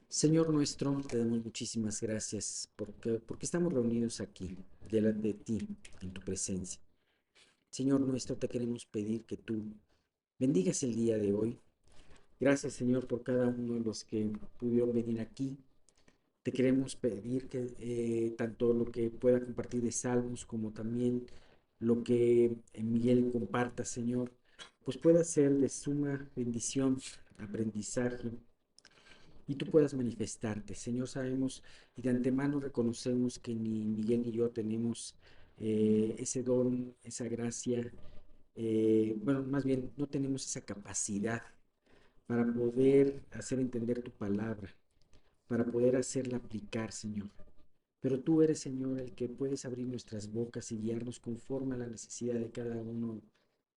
Señor nuestro, te damos muchísimas gracias porque estamos reunidos aquí, delante de ti, en tu presencia. Señor nuestro, te queremos pedir que tú bendigas el día de hoy. Gracias, Señor, por cada uno de los que pudieron venir aquí. Te queremos pedir que tanto lo que pueda compartir de salmos como también lo que Miguel comparta, Señor, pues pueda ser de suma bendición, aprendizaje y tú puedas manifestarte. Señor, sabemos y de antemano reconocemos que ni Miguel ni yo tenemos ese don, esa gracia, bueno, más bien no tenemos esa capacidad para poder hacer entender tu palabra, para poder hacerla aplicar, Señor. Pero tú eres, Señor, el que puedes abrir nuestras bocas y guiarnos conforme a la necesidad de cada uno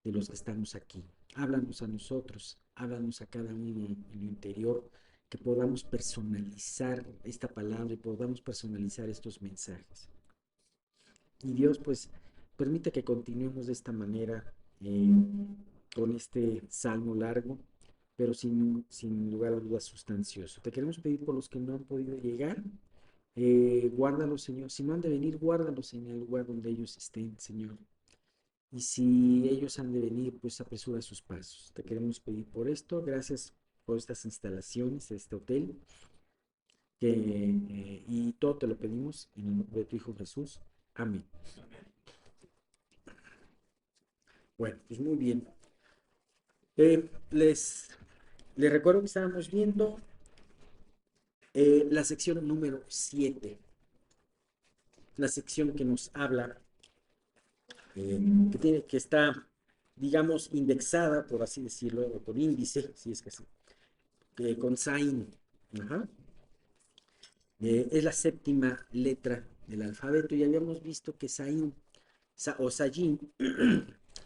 de los que estamos aquí. Háblanos a nosotros, háblanos a cada uno en lo interior, que podamos personalizar esta palabra y podamos personalizar estos mensajes. Y Dios, pues, permite que continuemos de esta manera eh, con este salmo largo, pero sin lugar a dudas sustancioso. Te queremos pedir por los que no han podido llegar, guárdalos, Señor. Si no han de venir, guárdalos en el lugar donde ellos estén, Señor. Y si ellos han de venir, pues apresura sus pasos. Te queremos pedir por esto. Gracias por estas instalaciones, este hotel. Y todo te lo pedimos en el nombre de tu Hijo Jesús. Amén. Bueno, pues muy bien. Eh, les, les recuerdo que estábamos viendo la sección número 7, la sección que nos habla, que está, digamos, indexada, por así decirlo, o por índice, si es que sí, con Sain. Ajá. Es la séptima letra del alfabeto y habíamos visto que Sain o Sayin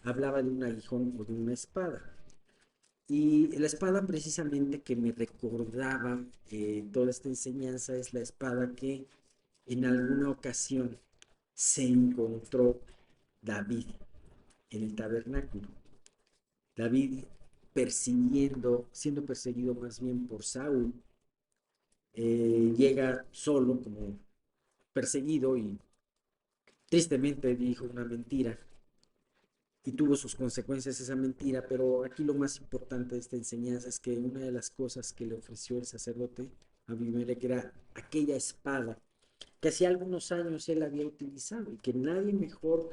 hablaba de un aguijón o de una espada. Y la espada precisamente que me recordaba toda esta enseñanza es la espada que en alguna ocasión se encontró David en el tabernáculo. David persiguiendo, siendo perseguido más bien por Saúl, llega solo como perseguido y tristemente dijo una mentira y tuvo sus consecuencias esa mentira, pero aquí lo más importante de esta enseñanza es que una de las cosas que le ofreció el sacerdote a Abimelech era aquella espada que hacía algunos años él había utilizado y que nadie mejor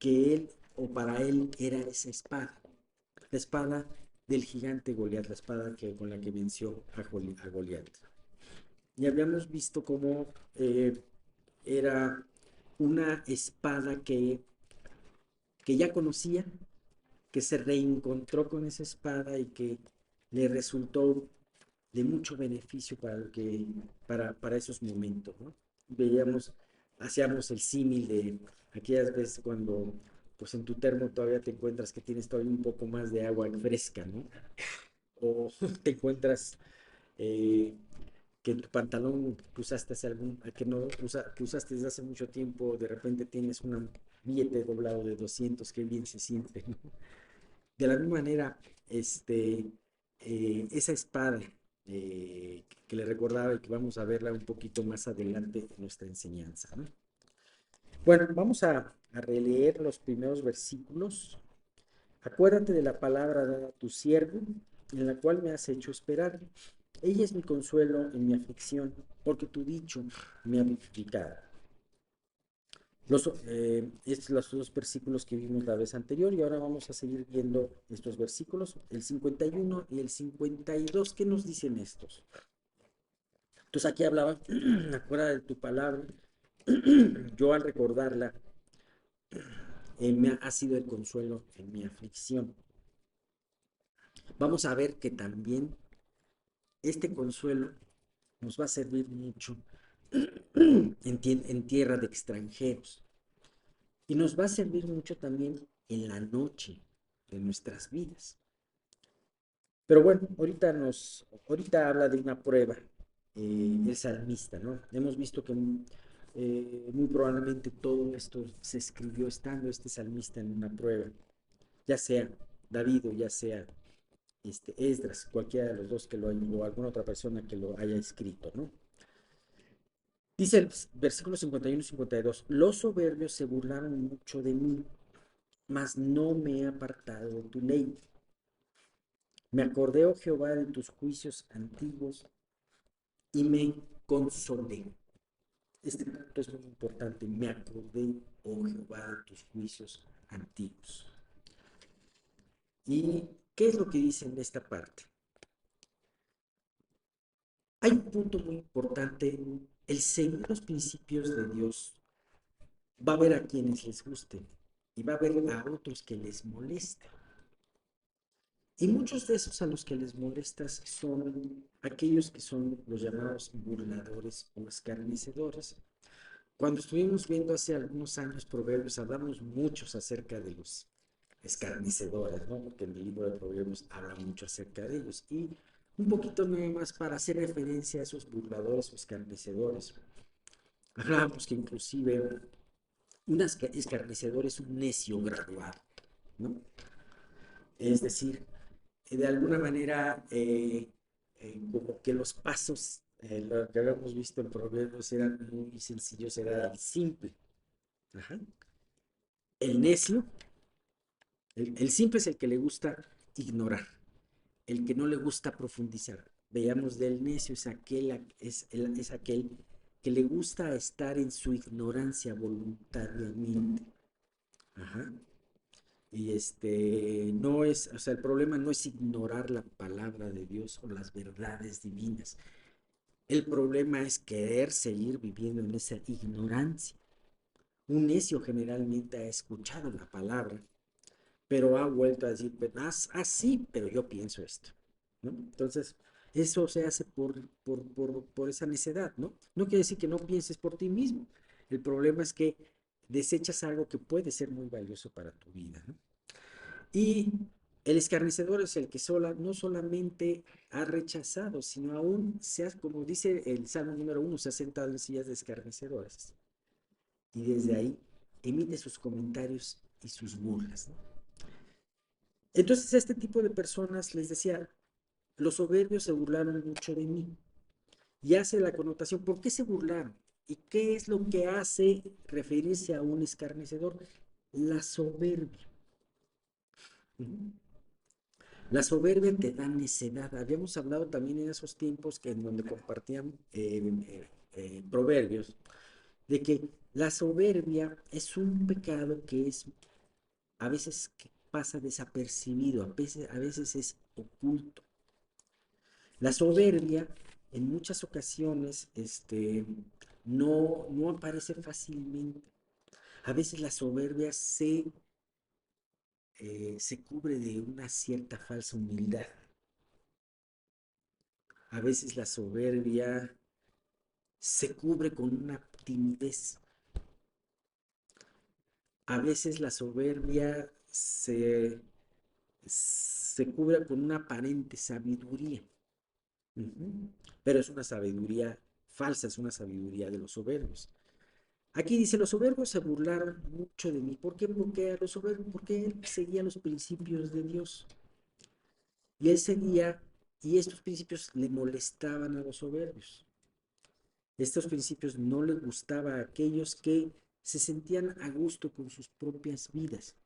que él o para él era esa espada, la espada del gigante Goliat, la espada con la que venció a Goliat. Y habíamos visto cómo era una espada que ya conocía, que se reencontró con esa espada y que le resultó de mucho beneficio para esos momentos, ¿no? Veíamos, hacíamos el símil de aquellas veces cuando pues en tu termo todavía te encuentras que tienes todavía un poco más de agua fresca, ¿no? O te encuentras eh, que en tu pantalón que usaste hace que no que usaste desde hace mucho tiempo, de repente tienes un billete doblado de 200, que bien se siente, ¿no? De la misma manera, esa espada que le recordaba y que vamos a verla un poquito más adelante en nuestra enseñanza, ¿no? Bueno, vamos a releer los primeros versículos. Acuérdate de la palabra dada a tu siervo, en la cual me has hecho esperar. Ella es mi consuelo en mi aflicción, porque tu dicho me ha vivificado. Estos son los dos versículos que vimos la vez anterior y ahora vamos a seguir viendo estos versículos, el 51 y el 52. ¿Qué nos dicen estos? Entonces aquí hablaba, acuerda de tu palabra, yo al recordarla, ha sido el consuelo en mi aflicción. Vamos a ver que también este consuelo nos va a servir mucho en tierra de extranjeros y nos va a servir mucho también en la noche de nuestras vidas. Pero bueno, ahorita habla de una prueba, el salmista, ¿no? Hemos visto que muy probablemente todo esto se escribió estando este salmista en una prueba, ya sea David o ya sea Esdras, cualquiera de los dos que lo haya, o alguna otra persona que lo haya escrito, ¿no? Dice el versículo 51 y 52, los soberbios se burlaron mucho de mí, mas no me he apartado de tu ley. Me acordé, oh Jehová, de tus juicios antiguos y me consolé. Este punto es muy importante. Me acordé, oh Jehová, de tus juicios antiguos. ¿Y qué es lo que dice en esta parte? Hay un punto muy importante. El seguir los principios de Dios va a haber a quienes les guste y va a haber a otros que les moleste. Y muchos de esos a los que les molestas son aquellos que son los llamados burladores o escarnecedores. Cuando estuvimos viendo hace algunos años Proverbios, hablamos muchos acerca de los escarnecedores, ¿no? Porque en el libro de Proverbios habla mucho acerca de ellos. Y un poquito nada más para hacer referencia a esos burladores o escarnecedores. Hablábamos que inclusive un escarnecedor es un necio graduado, ¿no? Es decir, de alguna manera, como que los pasos, lo que habíamos visto en Proverbios eran muy sencillos, era el simple. Ajá. El necio, el simple es el que le gusta ignorar, el que no le gusta profundizar. Veamos del necio, es aquel que le gusta estar en su ignorancia voluntariamente. Ajá. Y no es, o sea, el problema no es ignorar la palabra de Dios o las verdades divinas. El problema es querer seguir viviendo en esa ignorancia. Un necio generalmente ha escuchado la palabra, pero ha vuelto a decir, pues, sí, pero yo pienso esto, ¿no? Entonces, eso se hace por esa necedad, ¿no? No quiere decir que no pienses por ti mismo. El problema es que desechas algo que puede ser muy valioso para tu vida, ¿no? Y el escarnecedor es el que no solamente ha rechazado, sino aún, como dice el Salmo número 1, se ha sentado en sillas de escarnecedores. Y desde ahí emite sus comentarios y sus burlas, ¿no? Entonces a este tipo de personas les decía, los soberbios se burlaron mucho de mí. Y hace la connotación, ¿por qué se burlaron? ¿Y qué es lo que hace referirse a un escarnecedor? La soberbia. La soberbia te da necedad. Habíamos hablado también en esos tiempos que en donde compartían proverbios, de que la soberbia es un pecado que es a veces que pasa desapercibido, a veces es oculto. La soberbia en muchas ocasiones no aparece fácilmente. A veces la soberbia se cubre de una cierta falsa humildad. A veces la soberbia se cubre con una timidez. A veces la soberbia se cubre con una aparente sabiduría. Uh-huh. Pero es una sabiduría falsa, es una sabiduría de los soberbios. Aquí dice, los soberbios se burlaron mucho de mí. ¿Por qué? Porque él seguía los principios de Dios. Y él seguía, y estos principios le molestaban a los soberbios. Estos principios no les gustaba a aquellos que se sentían a gusto con sus propias vidas.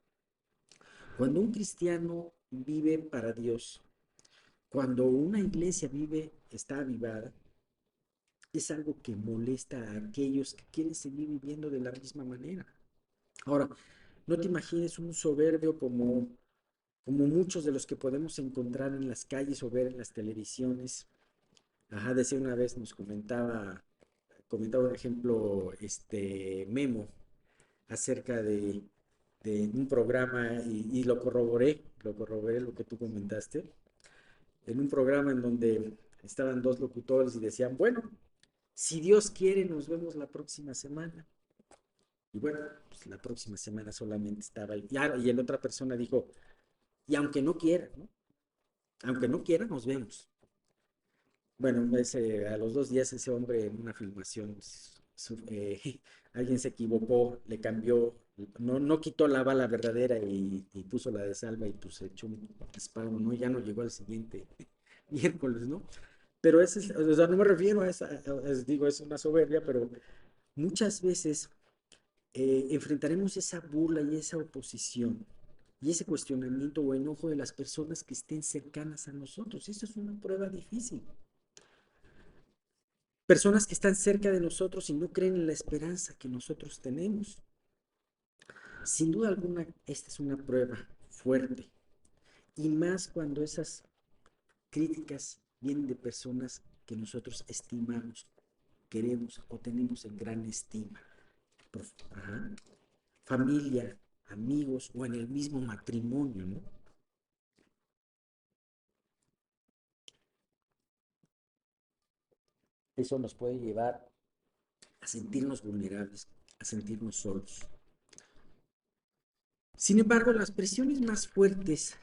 Cuando un cristiano vive para Dios, cuando una iglesia está avivada, es algo que molesta a aquellos que quieren seguir viviendo de la misma manera. Ahora, no te imagines un soberbio como muchos de los que podemos encontrar en las calles o ver en las televisiones. Ajá, decía una vez, comentaba un ejemplo, Memo, acerca de un programa y lo corroboré lo que tú comentaste, en un programa en donde estaban dos locutores y decían, bueno, si Dios quiere, nos vemos la próxima semana. Y bueno, pues la próxima semana solamente estaba ahí. Y la otra persona dijo, y aunque no quiera, ¿no? Aunque no quiera, nos vemos. Bueno, a los 2 días ese hombre en una filmación alguien se equivocó, le cambió, no quitó la bala verdadera y puso la de salva y pues echó un disparo, ¿no? Ya no llegó al siguiente miércoles, ¿no? Pero ese es, o sea, no me refiero a esa, digo, es una soberbia, pero muchas veces enfrentaremos esa burla y esa oposición y ese cuestionamiento o enojo de las personas que estén cercanas a nosotros. Eso es una prueba difícil. Personas que están cerca de nosotros y no creen en la esperanza que nosotros tenemos. Sin duda alguna, esta es una prueba fuerte. Y más cuando esas críticas vienen de personas que nosotros estimamos, queremos o tenemos en gran estima. Ajá. Familia, amigos o en el mismo matrimonio, ¿no? Eso nos puede llevar a sentirnos vulnerables, a sentirnos solos. Sin embargo, las presiones más fuertes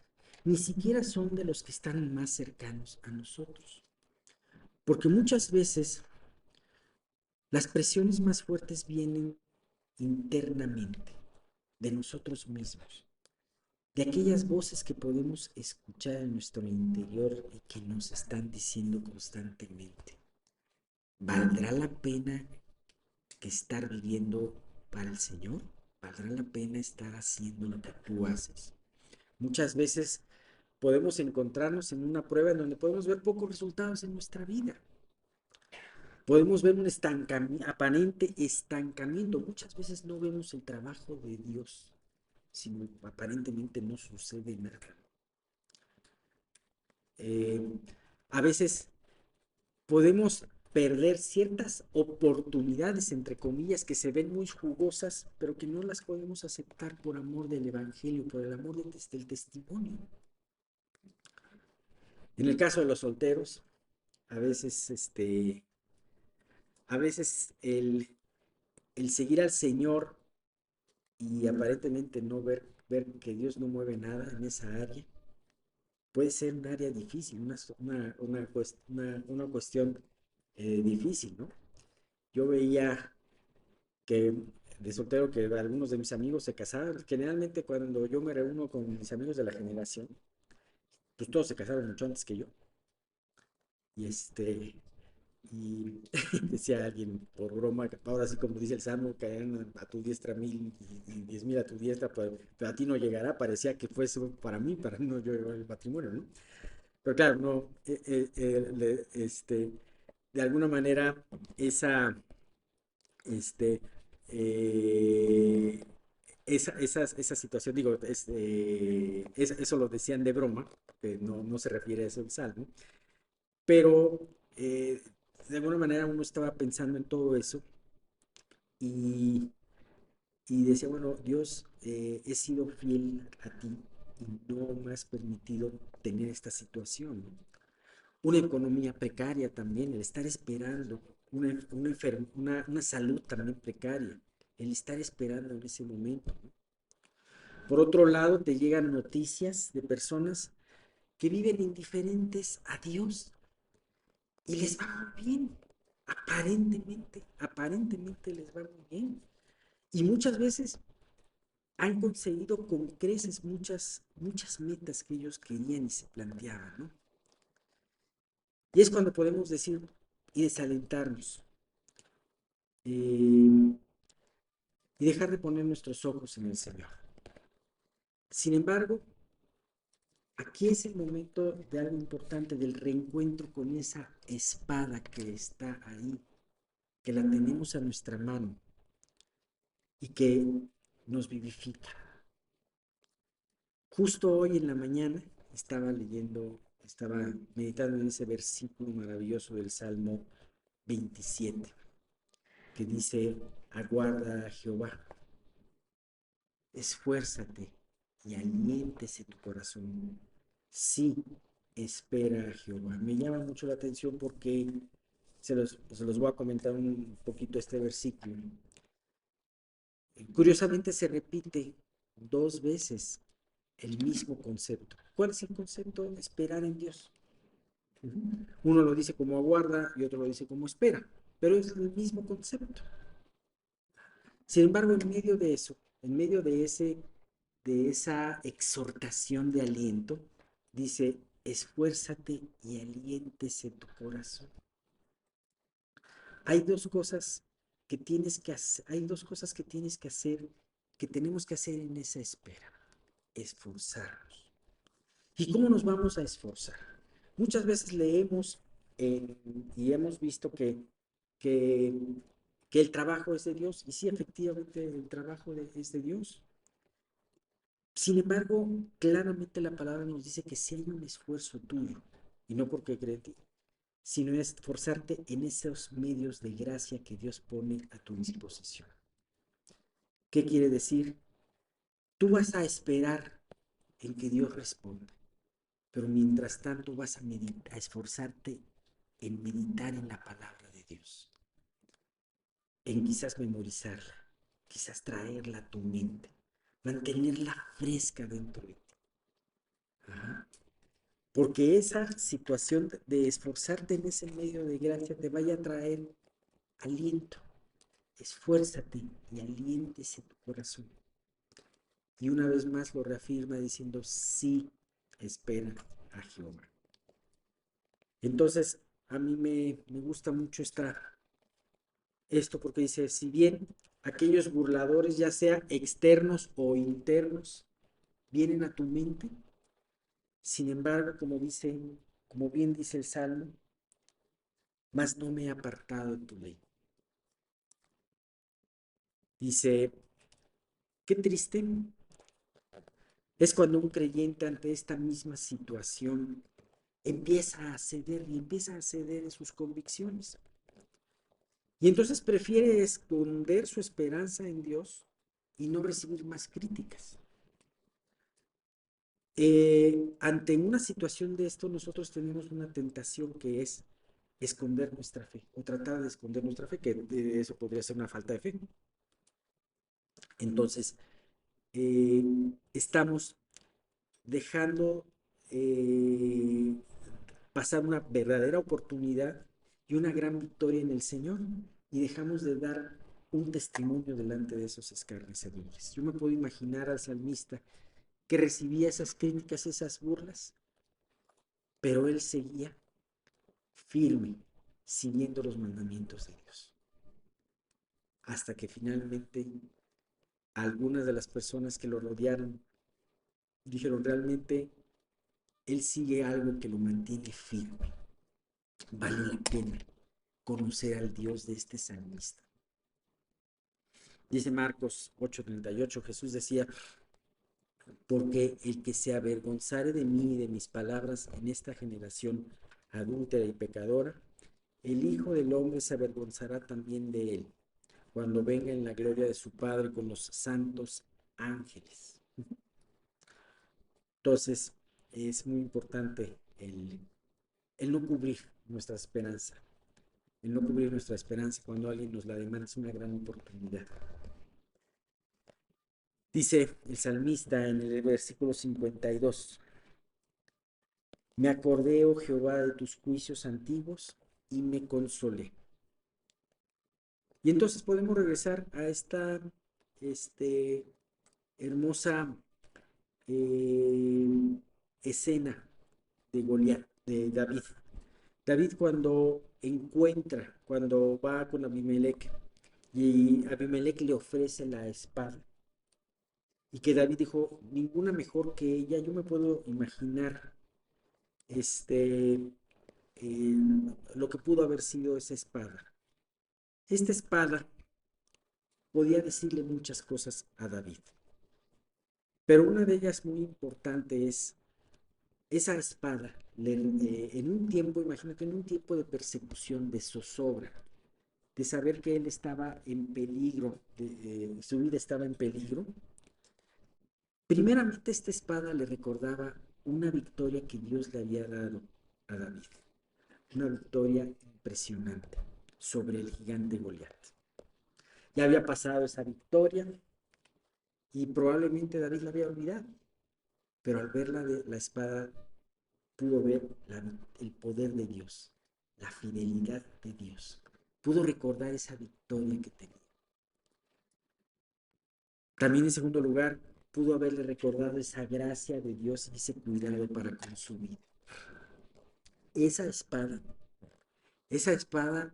ni siquiera son de los que están más cercanos a nosotros, porque muchas veces las presiones más fuertes vienen internamente, de nosotros mismos, de aquellas voces que podemos escuchar en nuestro interior y que nos están diciendo constantemente, ¿valdrá la pena que estar viviendo para el Señor? ¿Valdrá la pena estar haciendo lo que tú haces? Muchas veces podemos encontrarnos en una prueba en donde podemos ver pocos resultados en nuestra vida. Podemos ver un aparente estancamiento. Muchas veces no vemos el trabajo de Dios, sino aparentemente no sucede nada. Eh, a veces podemos perder ciertas oportunidades, entre comillas, que se ven muy jugosas, pero que no las podemos aceptar por amor del Evangelio, por el amor del testimonio. En el caso de los solteros, a veces, a veces el seguir al Señor y aparentemente no ver que Dios no mueve nada en esa área, puede ser un área difícil, una cuestión difícil, ¿no? Yo veía que de soltero que algunos de mis amigos se casaron. Generalmente cuando yo me reúno con mis amigos de la generación, pues todos se casaron mucho antes que yo. Y y decía alguien por broma, ahora sí como dice el Salmo, caerán a tu diestra 1000 y 10,000 a tu diestra, pero a ti no llegará, parecía que fuese para mí, para no yo el matrimonio, ¿no? Pero claro, no, de alguna manera esa, este, eh, esa situación, digo, eso lo decían de broma, que no se refiere a eso el Salmo, pero de alguna manera uno estaba pensando en todo eso y, y decía, bueno, Dios, he sido fiel a ti y no me has permitido tener esta situación, ¿no? Una economía precaria también, el estar esperando, una salud también precaria, el estar esperando en ese momento, ¿no? Por otro lado, te llegan noticias de personas que viven indiferentes a Dios y les va muy bien, aparentemente les va muy bien. Y muchas veces han conseguido con creces muchas metas que ellos querían y se planteaban, ¿no? Y es cuando podemos decir y desalentarnos y dejar de poner nuestros ojos en el Señor. Sin embargo, aquí es el momento de algo importante, del reencuentro con esa espada que está ahí, que la tenemos a nuestra mano y que nos vivifica. Justo hoy en la mañana estaba meditando en ese versículo maravilloso del Salmo 27, que dice, aguarda a Jehová, esfuérzate y aliéntese tu corazón. Sí, espera a Jehová. Me llama mucho la atención porque se los voy a comentar un poquito este versículo. Curiosamente se repite dos veces el mismo concepto. ¿Cuál es el concepto? Esperar en Dios. Uno lo dice como aguarda y otro lo dice como espera, pero es el mismo concepto. Sin embargo, en medio de eso, en medio de esa exhortación de aliento, dice, esfuérzate y aliéntese tu corazón. Hay dos cosas que tienes que hacer, hay dos cosas que tienes que hacer, que tenemos que hacer en esa espera. Esforzarnos. ¿Y cómo nos vamos a esforzar? Muchas veces leemos y hemos visto que, que el trabajo es de Dios, y sí, efectivamente, el trabajo es de Dios. Sin embargo, claramente la palabra nos dice que si hay un esfuerzo tuyo, y no porque cree en ti, sino esforzarte en esos medios de gracia que Dios pone a tu disposición. ¿Qué quiere decir? Tú vas a esperar en que Dios responda, pero mientras tanto vas a esforzarte en meditar en la palabra de Dios, en quizás memorizarla, quizás traerla a tu mente, mantenerla fresca dentro de ti. Ajá. Porque esa situación de esforzarte en ese medio de gracia te vaya a traer aliento. Esfuérzate y aliéntese tu corazón. Y una vez más lo reafirma diciendo, sí, espera a Jehová. Entonces, a mí me gusta mucho esto porque dice, si bien aquellos burladores, ya sea externos o internos, vienen a tu mente, sin embargo, como bien dice el Salmo, mas no me he apartado de tu ley. Dice, qué triste es cuando un creyente ante esta misma situación empieza a ceder y empieza a ceder en sus convicciones. Y entonces prefiere esconder su esperanza en Dios y no recibir más críticas. Ante una situación de esto, nosotros tenemos una tentación que es esconder nuestra fe o tratar de esconder nuestra fe, que eso podría ser una falta de fe. Entonces, estamos dejando pasar una verdadera oportunidad y una gran victoria en el Señor, y dejamos de dar un testimonio delante de esos escarnecedores. Yo me puedo imaginar al salmista que recibía esas críticas, esas burlas, pero él seguía firme, siguiendo los mandamientos de Dios, hasta que finalmente algunas de las personas que lo rodearon dijeron, realmente él sigue algo que lo mantiene firme. Vale la pena conocer al Dios de este salmista. Dice Marcos 8:38, Jesús decía, porque el que se avergonzare de mí y de mis palabras en esta generación adúltera y pecadora, el Hijo del Hombre se avergonzará también de él, cuando venga en la gloria de su Padre con los santos ángeles. Entonces, es muy importante el no cubrir nuestra esperanza. El no cubrir nuestra esperanza cuando alguien nos la demanda es una gran oportunidad. Dice el salmista en el versículo 52, me acordé, oh Jehová, de tus juicios antiguos y me consolé. Y entonces podemos regresar a esta este, hermosa eh, escena de Goliat, de David. David cuando va con Abimelech y Abimelech le ofrece la espada, y que David dijo, ninguna mejor que ella, yo me puedo imaginar este, eh, lo que pudo haber sido esa espada. Esta espada podía decirle muchas cosas a David, pero una de ellas muy importante es esa espada, en un tiempo, imagínate, en un tiempo de persecución, de zozobra, de saber que él estaba en peligro, su vida estaba en peligro. Primeramente, esta espada le recordaba una victoria que Dios le había dado a David, una victoria impresionante sobre el gigante Goliat. Ya había pasado esa victoria y probablemente David la había olvidado, pero al ver la espada pudo ver el poder de Dios, la fidelidad de Dios, pudo recordar esa victoria que tenía. También en segundo lugar, pudo haberle recordado esa gracia de Dios y ese cuidado para con su vida. Esa espada, esa espada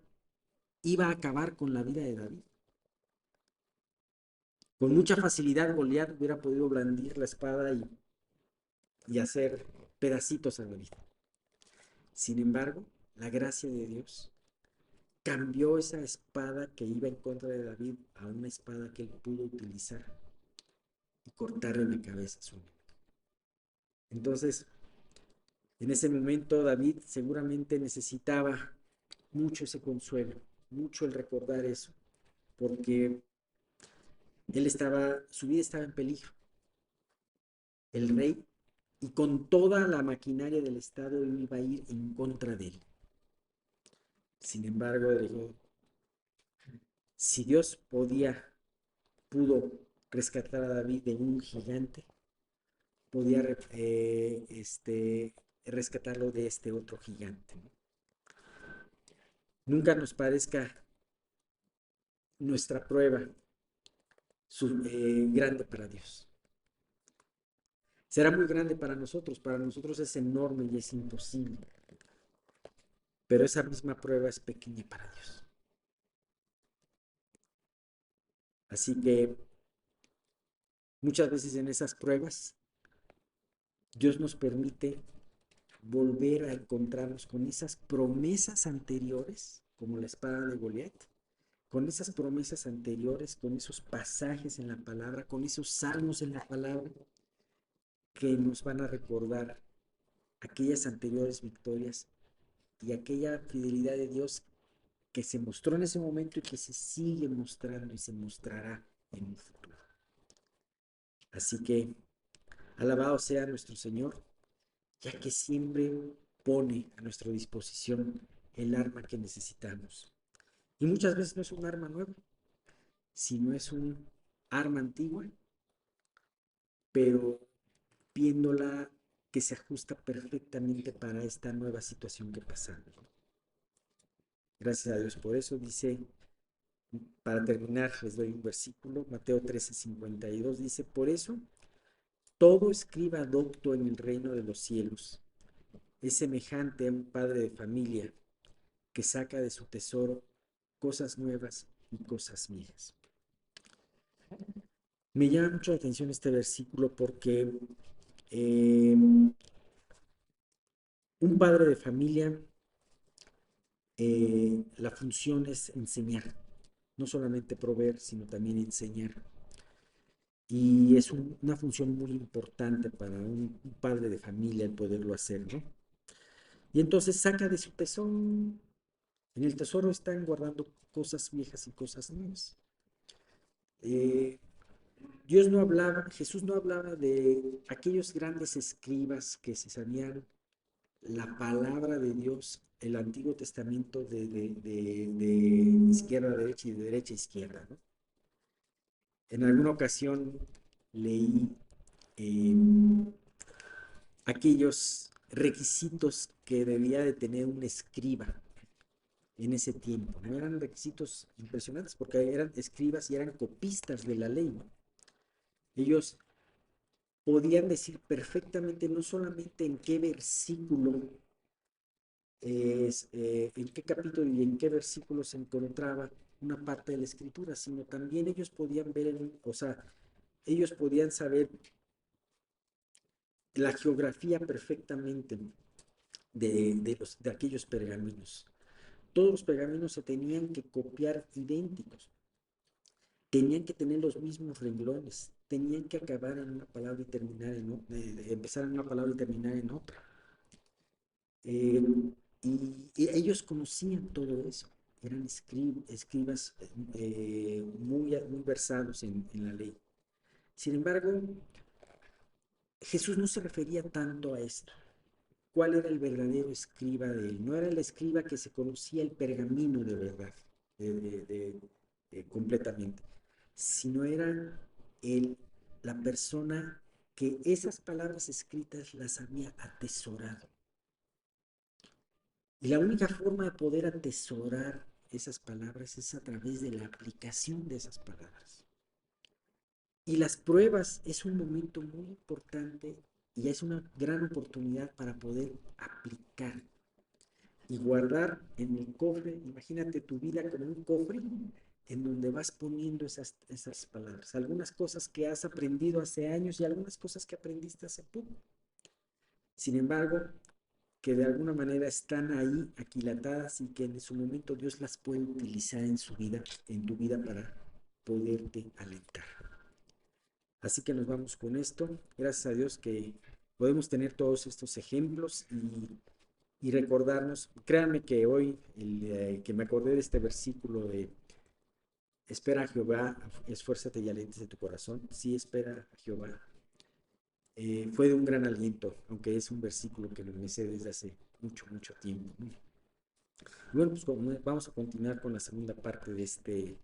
iba a acabar con la vida de David. Con mucha facilidad Goliat hubiera podido blandir la espada y hacer pedacitos a David. Sin embargo, la gracia de Dios cambió esa espada que iba en contra de David a una espada que él pudo utilizar y cortarle la cabeza a su enemigo. Entonces, en ese momento David seguramente necesitaba mucho ese consuelo, mucho el recordar eso, porque su vida estaba en peligro. El rey, y con toda la maquinaria del Estado iba a ir en contra de él. Sin embargo, dijo, si Dios pudo rescatar a David de un gigante, podía rescatarlo de este otro gigante. Nunca nos parezca nuestra prueba grande para Dios. Será muy grande para nosotros es enorme y es imposible, pero esa misma prueba es pequeña para Dios. Así que muchas veces en esas pruebas Dios nos permite volver a encontrarnos con esas promesas anteriores, como la espada de Goliat, con esas promesas anteriores, con esos pasajes en la palabra, con esos salmos en la palabra, que nos van a recordar aquellas anteriores victorias y aquella fidelidad de Dios que se mostró en ese momento y que se sigue mostrando y se mostrará en el futuro. Así que alabado sea nuestro Señor, ya que siempre pone a nuestra disposición el arma que necesitamos. Y muchas veces no es un arma nueva, sino es un arma antigua, pero viéndola que se ajusta perfectamente para esta nueva situación que pasamos. Gracias a Dios por eso. Dice, para terminar, les doy un versículo, Mateo 13:52, dice, por eso, todo escriba docto en el reino de los cielos es semejante a un padre de familia que saca de su tesoro cosas nuevas y cosas viejas. Me llama mucho la atención este versículo porque un padre de familia, la función es enseñar, no solamente proveer, sino también enseñar. Y es una función muy importante para un padre de familia el poderlo hacer, ¿no? Y entonces saca de su tesoro. En el tesoro están guardando cosas viejas y cosas nuevas. Eh, Jesús no hablaba de aquellos grandes escribas que se sabían la palabra de Dios, el Antiguo Testamento de izquierda a derecha y de derecha a izquierda, ¿no? En alguna ocasión leí eh, aquellos requisitos que debía de tener un escriba en ese tiempo, ¿no? Eran requisitos impresionantes porque eran escribas y eran copistas de la ley, ¿no? Ellos podían decir perfectamente no solamente en qué versículo, en qué capítulo y en qué versículo se encontraba una parte de la escritura, sino también ellos podían ver, o sea, ellos podían saber la geografía perfectamente de aquellos pergaminos. Todos los pergaminos se tenían que copiar idénticos, tenían que tener los mismos renglones, tenían que acabar en una palabra y terminar en otra, empezar en una palabra y terminar en otra. Eh, y ellos conocían todo eso, eran escribas muy versados en la ley. Sin embargo, Jesús no se refería tanto a esto. ¿Cuál era el verdadero escriba de él? No era el escriba que se conocía el pergamino de verdad, completamente, sino era el, la persona que esas palabras escritas las había atesorado. Y la única forma de poder atesorar esas palabras es a través de la aplicación de esas palabras. Y las pruebas es un momento muy importante y es una gran oportunidad para poder aplicar y guardar en el cofre. Imagínate tu vida como un cofre en donde vas poniendo esas palabras. Algunas cosas que has aprendido hace años y algunas cosas que aprendiste hace poco. Sin embargo, que de alguna manera están ahí aquilatadas y que en su momento Dios las puede utilizar en su vida, en tu vida para poderte alentar. Así que nos vamos con esto. Gracias a Dios que podemos tener todos estos ejemplos y recordarnos. Créanme que hoy que me acordé de este versículo de espera a Jehová, esfuérzate y aléntate tu corazón. Sí, espera a Jehová. Fue de un gran aliento, aunque es un versículo que me sé desde hace mucho, mucho tiempo. Y bueno, pues vamos a continuar con la segunda parte de este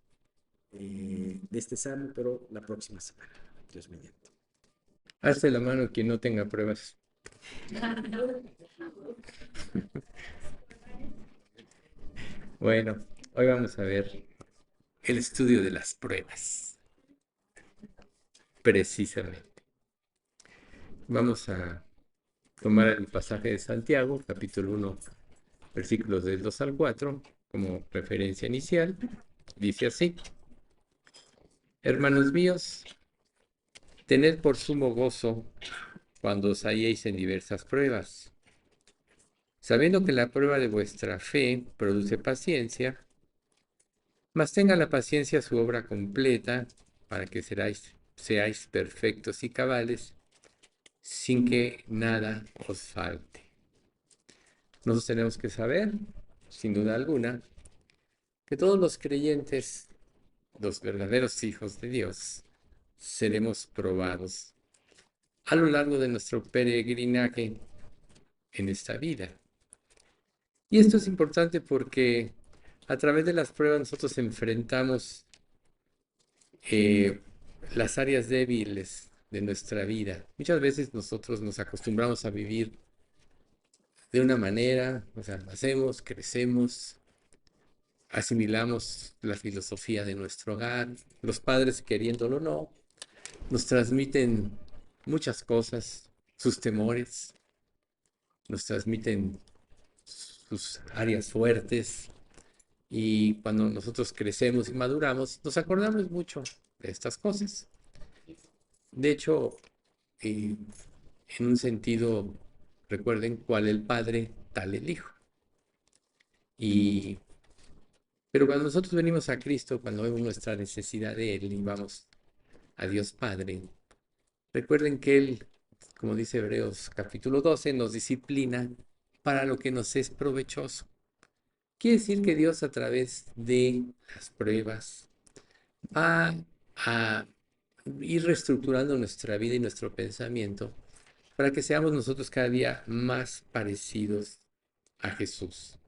salmo, pero la próxima semana. Dios mediante. Alce la mano quien no tenga pruebas. Bueno, hoy vamos a ver el estudio de las pruebas, precisamente. Vamos a tomar el pasaje de Santiago, capítulo 1, versículos del 2 al 4, como referencia inicial. Dice así: Hermanos míos, tened por sumo gozo cuando os halléis en diversas pruebas, sabiendo que la prueba de vuestra fe produce paciencia, mas tenga la paciencia su obra completa, para que seáis perfectos y cabales, sin que nada os falte. Nosotros tenemos que saber, sin duda alguna, que todos los creyentes, los verdaderos hijos de Dios, seremos probados a lo largo de nuestro peregrinaje en esta vida. Y esto es importante porque a través de las pruebas nosotros enfrentamos eh, las áreas débiles de nuestra vida. Muchas veces nosotros nos acostumbramos a vivir de una manera, o sea, nacemos, crecemos, asimilamos la filosofía de nuestro hogar, los padres, queriéndolo o no, nos transmiten muchas cosas, sus temores, nos transmiten sus áreas fuertes, y cuando nosotros crecemos y maduramos, nos acordamos mucho de estas cosas. De hecho, en un sentido, recuerden, cuál el padre, tal el hijo. Y, pero cuando nosotros venimos a Cristo, cuando vemos nuestra necesidad de Él y vamos a Dios Padre, recuerden que Él, como dice Hebreos capítulo 12, nos disciplina para lo que nos es provechoso. Quiere decir que Dios, a través de las pruebas, va a ir reestructurando nuestra vida y nuestro pensamiento para que seamos nosotros cada día más parecidos a Jesús.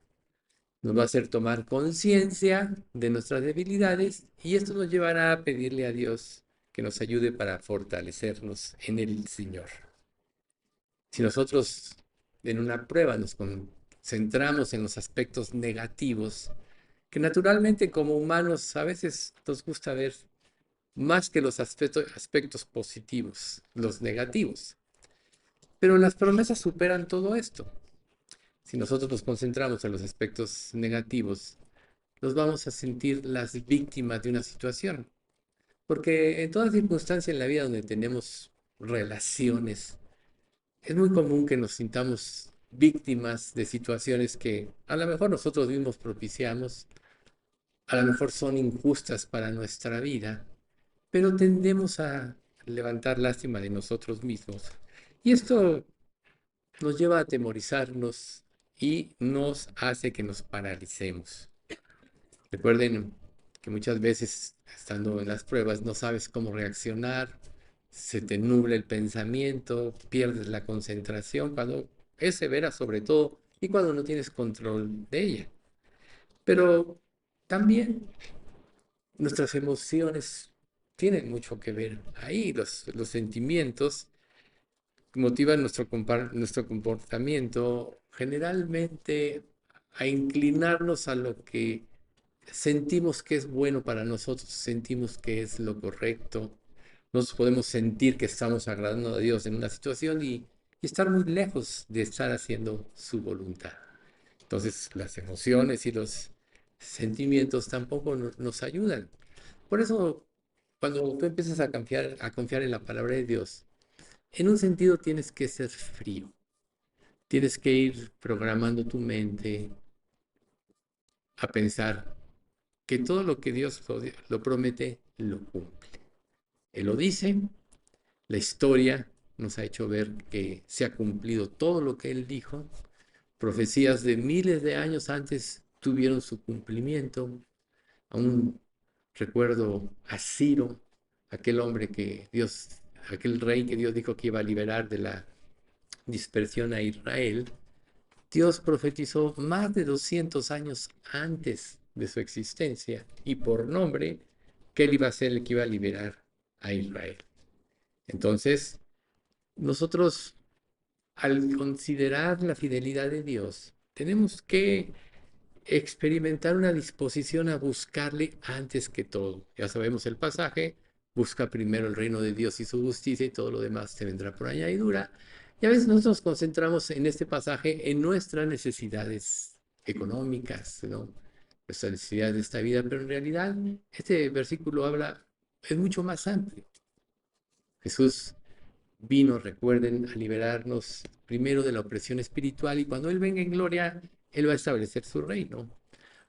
Nos va a hacer tomar conciencia de nuestras debilidades, y esto nos llevará a pedirle a Dios que nos ayude para fortalecernos en el Señor. Si nosotros en una prueba nos concentramos en los aspectos negativos, que naturalmente como humanos a veces nos gusta ver más que los aspectos positivos, los negativos. Pero las promesas superan todo esto. Si nosotros nos concentramos en los aspectos negativos, nos vamos a sentir las víctimas de una situación. Porque en toda circunstancia en la vida donde tenemos relaciones, es muy común que nos sintamos víctimas de situaciones que a lo mejor nosotros mismos propiciamos, a lo mejor son injustas para nuestra vida, pero tendemos a levantar lástima de nosotros mismos. Y esto nos lleva a atemorizarnos y nos hace que nos paralicemos. Recuerden que muchas veces, estando en las pruebas, no sabes cómo reaccionar, se te nubla el pensamiento, pierdes la concentración, cuando es severa sobre todo y cuando no tienes control de ella. Pero también nuestras emociones tienen mucho que ver ahí, los sentimientos motivan nuestro comportamiento generalmente a inclinarnos a lo que sentimos que es bueno para nosotros, sentimos que es lo correcto, Nosotros podemos sentir que estamos agradando a Dios en una situación y estar muy lejos de estar haciendo su voluntad. Entonces, las emociones y los sentimientos tampoco nos ayudan. Por eso, cuando tú empiezas a confiar en la palabra de Dios, en un sentido tienes que ser frío. Tienes que ir programando tu mente a pensar que todo lo que Dios lo promete, lo cumple. Él lo dice, la historia nos ha hecho ver que se ha cumplido todo lo que Él dijo. Profecías de miles de años antes tuvieron su cumplimiento. Aún recuerdo a Ciro, aquel hombre que Dios, aquel rey que Dios dijo que iba a liberar de la dispersión a Israel. Dios profetizó más de 200 años antes de su existencia y por nombre que él iba a ser el que iba a liberar a Israel. Entonces, nosotros al considerar la fidelidad de Dios, tenemos que experimentar una disposición a buscarle antes que todo. Ya sabemos el pasaje, busca primero el reino de Dios y su justicia y todo lo demás te vendrá por añadidura. Y a veces nosotros nos concentramos en este pasaje en nuestras necesidades económicas, ¿no? Nuestras necesidades de esta vida, pero en realidad este versículo habla, es mucho más amplio. Jesús vino, recuerden, a liberarnos primero de la opresión espiritual y cuando Él venga en gloria, Él va a establecer su reino.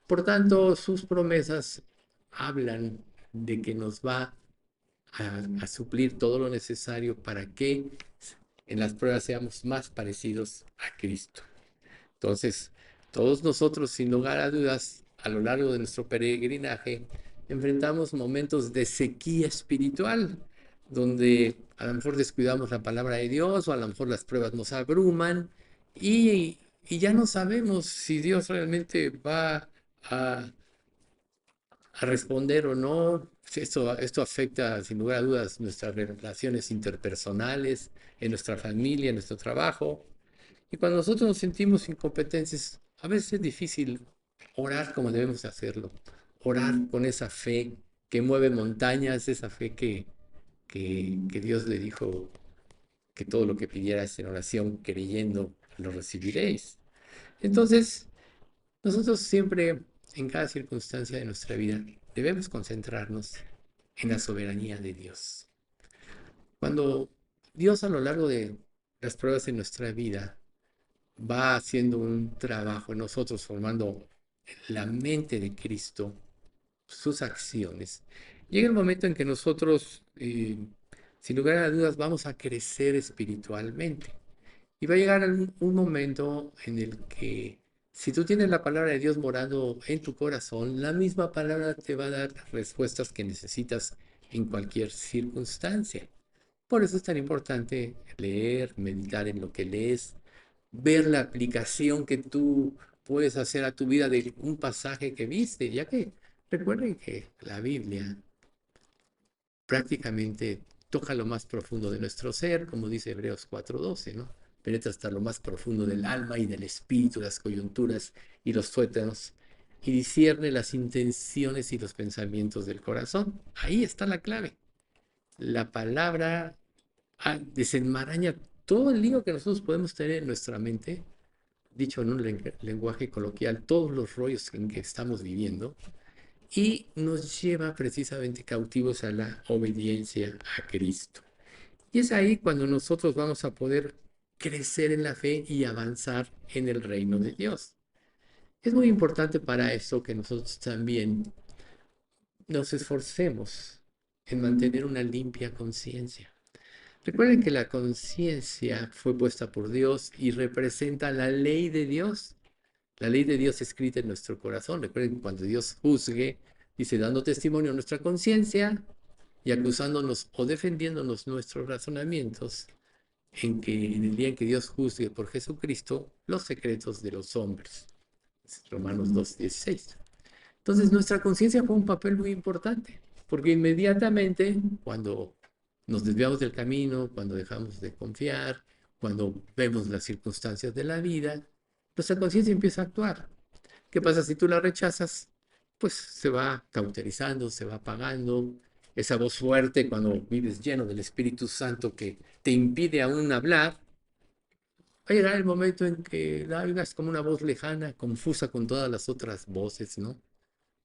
Por tanto, sus promesas hablan de que nos va a suplir todo lo necesario para que en las pruebas seamos más parecidos a Cristo. Entonces, todos nosotros, sin lugar a dudas, a lo largo de nuestro peregrinaje, enfrentamos momentos de sequía espiritual, donde a lo mejor descuidamos la palabra de Dios o a lo mejor las pruebas nos abruman y ya no sabemos si Dios realmente va a, a responder o no. Esto afecta, sin lugar a dudas, nuestras relaciones interpersonales, en nuestra familia, en nuestro trabajo. Y cuando nosotros nos sentimos incompetentes, a veces es difícil orar como debemos hacerlo. Orar con esa fe que mueve montañas, esa fe que Dios le dijo que todo lo que pidierais en oración, creyendo, lo recibiréis. Entonces, nosotros siempre, en cada circunstancia de nuestra vida, debemos concentrarnos en la soberanía de Dios. Cuando Dios a lo largo de las pruebas de nuestra vida va haciendo un trabajo en nosotros, formando la mente de Cristo, sus acciones, llega el momento en que nosotros, sin lugar a dudas, vamos a crecer espiritualmente. Y va a llegar un momento en el que si tú tienes la palabra de Dios morando en tu corazón, la misma palabra te va a dar las respuestas que necesitas en cualquier circunstancia. Por eso es tan importante leer, meditar en lo que lees, ver la aplicación que tú puedes hacer a tu vida de un pasaje que viste, ya que recuerden que la Biblia prácticamente toca lo más profundo de nuestro ser, como dice Hebreos 4:12, ¿no? Penetra hasta lo más profundo del alma y del espíritu, las coyunturas y los tuétanos, y discierne las intenciones y los pensamientos del corazón. Ahí está la clave. La palabra desenmaraña todo el lío que nosotros podemos tener en nuestra mente, dicho en un lenguaje coloquial, todos los rollos en que estamos viviendo, y nos lleva precisamente cautivos a la obediencia a Cristo. Y es ahí cuando nosotros vamos a poder crecer en la fe y avanzar en el reino de Dios. Es muy importante para eso que nosotros también nos esforcemos en mantener una limpia conciencia. Recuerden que la conciencia fue puesta por Dios y representa la ley de Dios. La ley de Dios escrita en nuestro corazón. Recuerden que cuando Dios juzgue, dice, dando testimonio a nuestra conciencia y acusándonos o defendiéndonos nuestros razonamientos, en que en el día en que Dios juzgue por Jesucristo los secretos de los hombres. Romanos 2:16. Entonces nuestra conciencia juega un papel muy importante, porque inmediatamente cuando nos desviamos del camino, cuando dejamos de confiar, cuando vemos las circunstancias de la vida, nuestra conciencia empieza a actuar. ¿Qué pasa si tú la rechazas? Pues se va cauterizando, se va apagando esa voz fuerte cuando vives lleno del Espíritu Santo que te impide aún hablar, va a llegar el momento en que la oigas como una voz lejana, confusa con todas las otras voces, ¿no?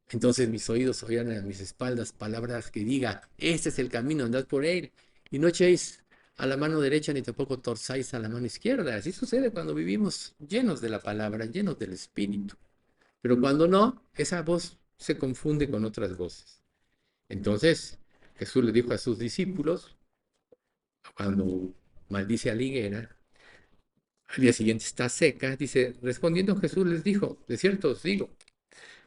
Entonces mis oídos oirán a mis espaldas palabras que diga, este es el camino, andad por él, y no echéis a la mano derecha ni tampoco torzáis a la mano izquierda. Así sucede cuando vivimos llenos de la palabra, llenos del Espíritu. Pero cuando no, esa voz se confunde con otras voces. Entonces Jesús le dijo a sus discípulos, cuando maldice a la higuera, al día siguiente está seca, dice, respondiendo Jesús les dijo, de cierto os digo,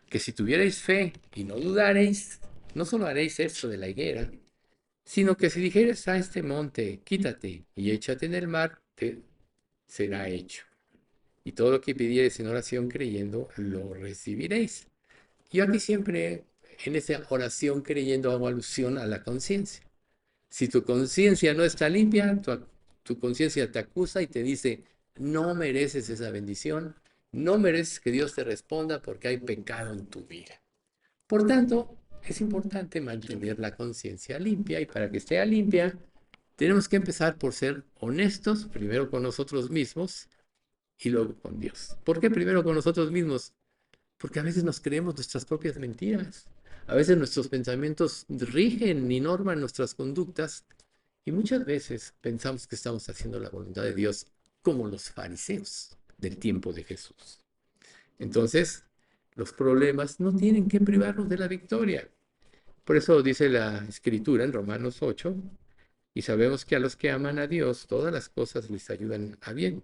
que si tuvierais fe y no dudareis, no solo haréis esto de la higuera, sino que si dijeres a este monte, quítate y échate en el mar, te será hecho. Y todo lo que pidiereis en oración creyendo, lo recibiréis. Yo aquí siempre, en esa oración creyendo, hago alusión a la conciencia. Si tu conciencia no está limpia, tu conciencia te acusa y te dice, no mereces esa bendición, no mereces que Dios te responda porque hay pecado en tu vida. Por tanto, es importante mantener la conciencia limpia y para que esté limpia, tenemos que empezar por ser honestos, primero con nosotros mismos y luego con Dios. ¿Por qué primero con nosotros mismos? Porque a veces nos creemos nuestras propias mentiras. A veces nuestros pensamientos rigen y norman nuestras conductas y muchas veces pensamos que estamos haciendo la voluntad de Dios como los fariseos del tiempo de Jesús. Entonces, los problemas no tienen que privarnos de la victoria. Por eso dice la Escritura en Romanos 8, y sabemos que a los que aman a Dios, todas las cosas les ayudan a bien.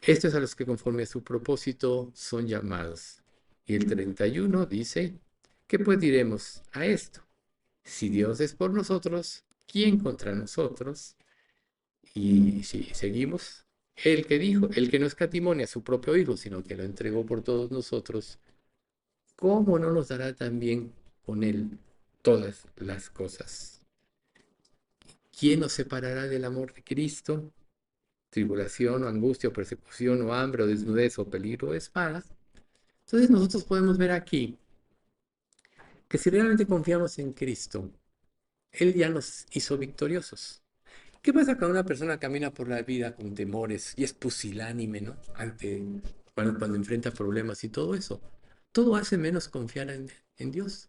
Estos a los que conforme a su propósito son llamados. Y el 31 dice, ¿qué pues diremos a esto? Si Dios es por nosotros, ¿quién contra nosotros? Y si seguimos, el que dijo, el que no escatimó a su propio Hijo, sino que lo entregó por todos nosotros, ¿cómo no nos dará también con él todas las cosas? ¿Quién nos separará del amor de Cristo? Tribulación o angustia o persecución o hambre o desnudez o peligro o espada. Entonces nosotros podemos ver aquí que si realmente confiamos en Cristo, Él ya nos hizo victoriosos. ¿Qué pasa cuando una persona camina por la vida con temores y es pusilánime, ¿no? Cuando enfrenta problemas y todo eso. Todo hace menos confiar en Dios.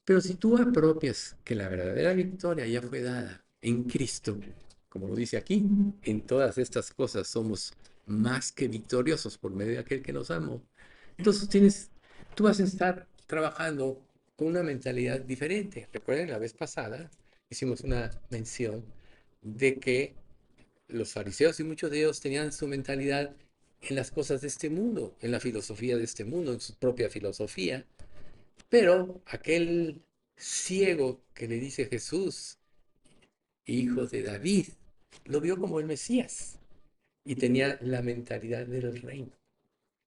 Pero si tú apropias que la verdadera victoria ya fue dada en Cristo, como lo dice aquí, en todas estas cosas somos más que victoriosos por medio de aquel que nos amó. Entonces tú vas a estar trabajando con una mentalidad diferente. Recuerden, la vez pasada hicimos una mención de que los fariseos y muchos de ellos tenían su mentalidad en las cosas de este mundo, en la filosofía de este mundo, en su propia filosofía. Pero aquel ciego que le dice Jesús, hijo de David, lo vio como el Mesías y tenía la mentalidad del reino.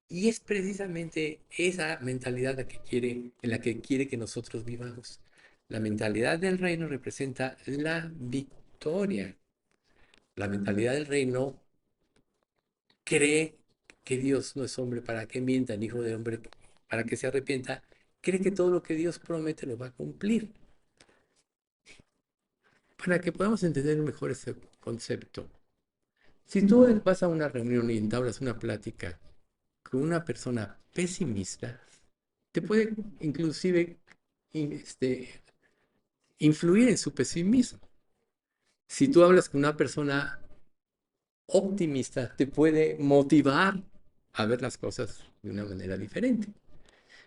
Y es precisamente esa mentalidad en la que quiere que nosotros vivamos. La mentalidad del reino representa la victoria. La mentalidad del reino cree que Dios no es hombre para que mienta, ni hijo de hombre para que se arrepienta. Cree que todo lo que Dios promete lo va a cumplir. Para que podamos entender mejor ese concepto. Si tú vas a una reunión y entablas una plática con una persona pesimista, te puede inclusive influir en su pesimismo. Si tú hablas con una persona optimista, te puede motivar a ver las cosas de una manera diferente.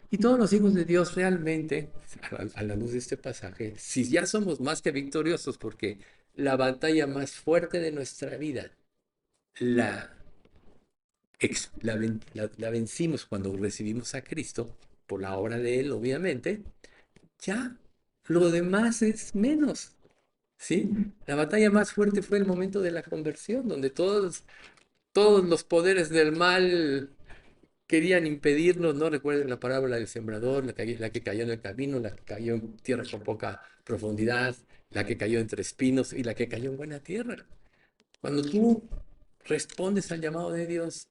Y todos los hijos de Dios realmente, a la luz de este pasaje, si ya somos más que victoriosos, porque la batalla más fuerte de nuestra vida la, la vencimos cuando recibimos a Cristo, por la obra de Él, obviamente, ya lo demás es menos, ¿sí? La batalla más fuerte fue el momento de la conversión, donde todos los poderes del mal querían impedirnos, ¿no? Recuerden la parábola del sembrador, la que cayó en el camino, la que cayó en tierra con poca profundidad, la que cayó entre espinos y la que cayó en buena tierra. Cuando tú respondes al llamado de Dios,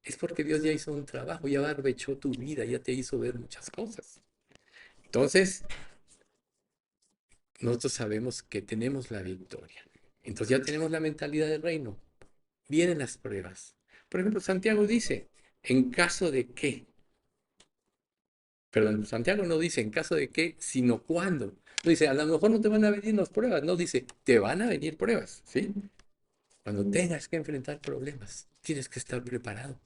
es porque Dios ya hizo un trabajo, ya barbechó tu vida, ya te hizo ver muchas cosas. Entonces, nosotros sabemos que tenemos la victoria. Entonces ya tenemos la mentalidad del reino. Vienen las pruebas. Por ejemplo, Santiago dice, en caso de qué. Perdón, Santiago no dice en caso de qué, sino cuándo. No dice, a lo mejor no te van a venir las pruebas. No dice, te van a venir pruebas, ¿sí? Cuando tengas que enfrentar problemas, tienes que estar preparado.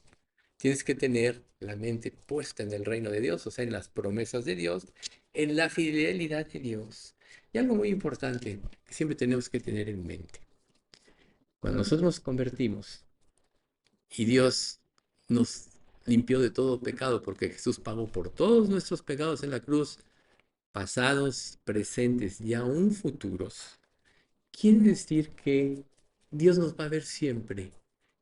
Tienes que tener la mente puesta en el reino de Dios, o sea, en las promesas de Dios, en la fidelidad de Dios. Y algo muy importante que siempre tenemos que tener en mente. Cuando nosotros nos convertimos y Dios nos limpió de todo pecado, porque Jesús pagó por todos nuestros pecados en la cruz, pasados, presentes y aún futuros, quiere decir que Dios nos va a ver siempre,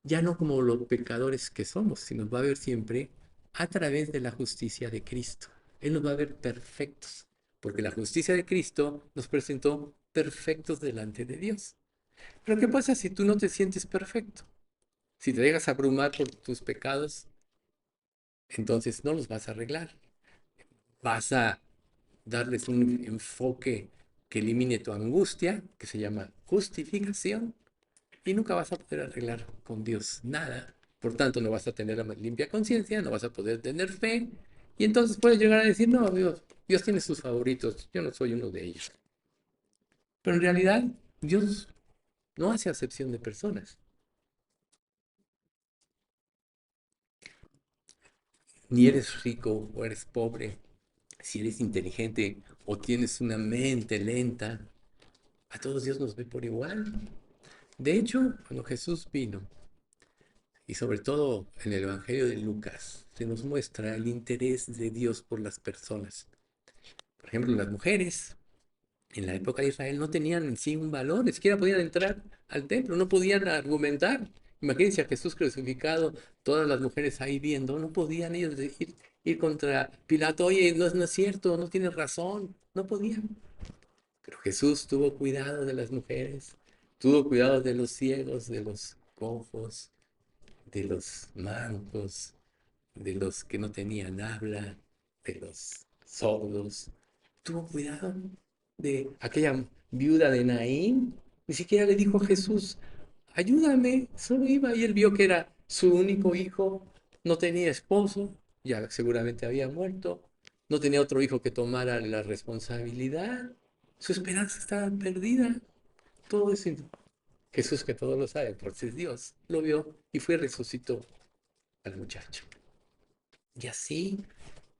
ya no como los pecadores que somos, sino nos va a ver siempre a través de la justicia de Cristo. Él nos va a ver perfectos, porque la justicia de Cristo nos presentó perfectos delante de Dios. Pero ¿qué pasa si tú no te sientes perfecto? Si te dejas abrumar por tus pecados, entonces no los vas a arreglar. Vas a darles un enfoque que elimine tu angustia, que se llama justificación, y nunca vas a poder arreglar con Dios nada. Por tanto, no vas a tener la limpia conciencia, no vas a poder tener fe, y entonces puedes llegar a decir, no, Dios tiene sus favoritos, yo no soy uno de ellos. Pero en realidad, Dios no hace acepción de personas. Ni eres rico o eres pobre, si eres inteligente o tienes una mente lenta, a todos Dios nos ve por igual. De hecho, cuando Jesús vino, y sobre todo en el Evangelio de Lucas, se nos muestra el interés de Dios por las personas. Por ejemplo, las mujeres en la época de Israel no tenían en sí un valor, ni siquiera podían entrar al templo, no podían argumentar. Imagínense a Jesús crucificado, todas las mujeres ahí viendo, no podían ellos ir contra Pilato, oye, no es cierto, no tienes razón, no podían. Pero Jesús tuvo cuidado de las mujeres, tuvo cuidado de los ciegos, de los cojos, de los mancos, de los que no tenían habla, de los sordos. Tuvo cuidado de aquella viuda de Naín. Ni siquiera le dijo a Jesús, ayúdame, solo iba. Y él vio que era su único hijo, no tenía esposo, ya seguramente había muerto, no tenía otro hijo que tomara la responsabilidad. Su esperanza estaba perdida. Todo eso. Jesús, que todo lo sabe, por ser Dios, lo vio y fue y resucitó al muchacho. Y así,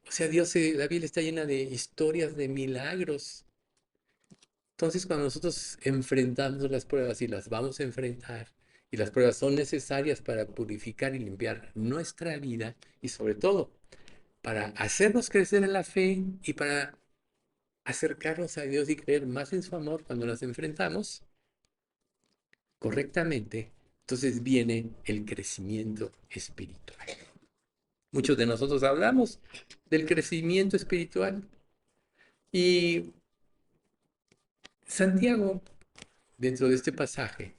o sea, Dios, la Biblia está llena de historias de milagros. Entonces, cuando nosotros enfrentamos las pruebas y las vamos a enfrentar, y las pruebas son necesarias para purificar y limpiar nuestra vida, y sobre todo para hacernos crecer en la fe y para acercarnos a Dios y creer más en su amor cuando las enfrentamos correctamente, entonces viene el crecimiento espiritual. Muchos de nosotros hablamos del crecimiento espiritual y Santiago, dentro de este pasaje,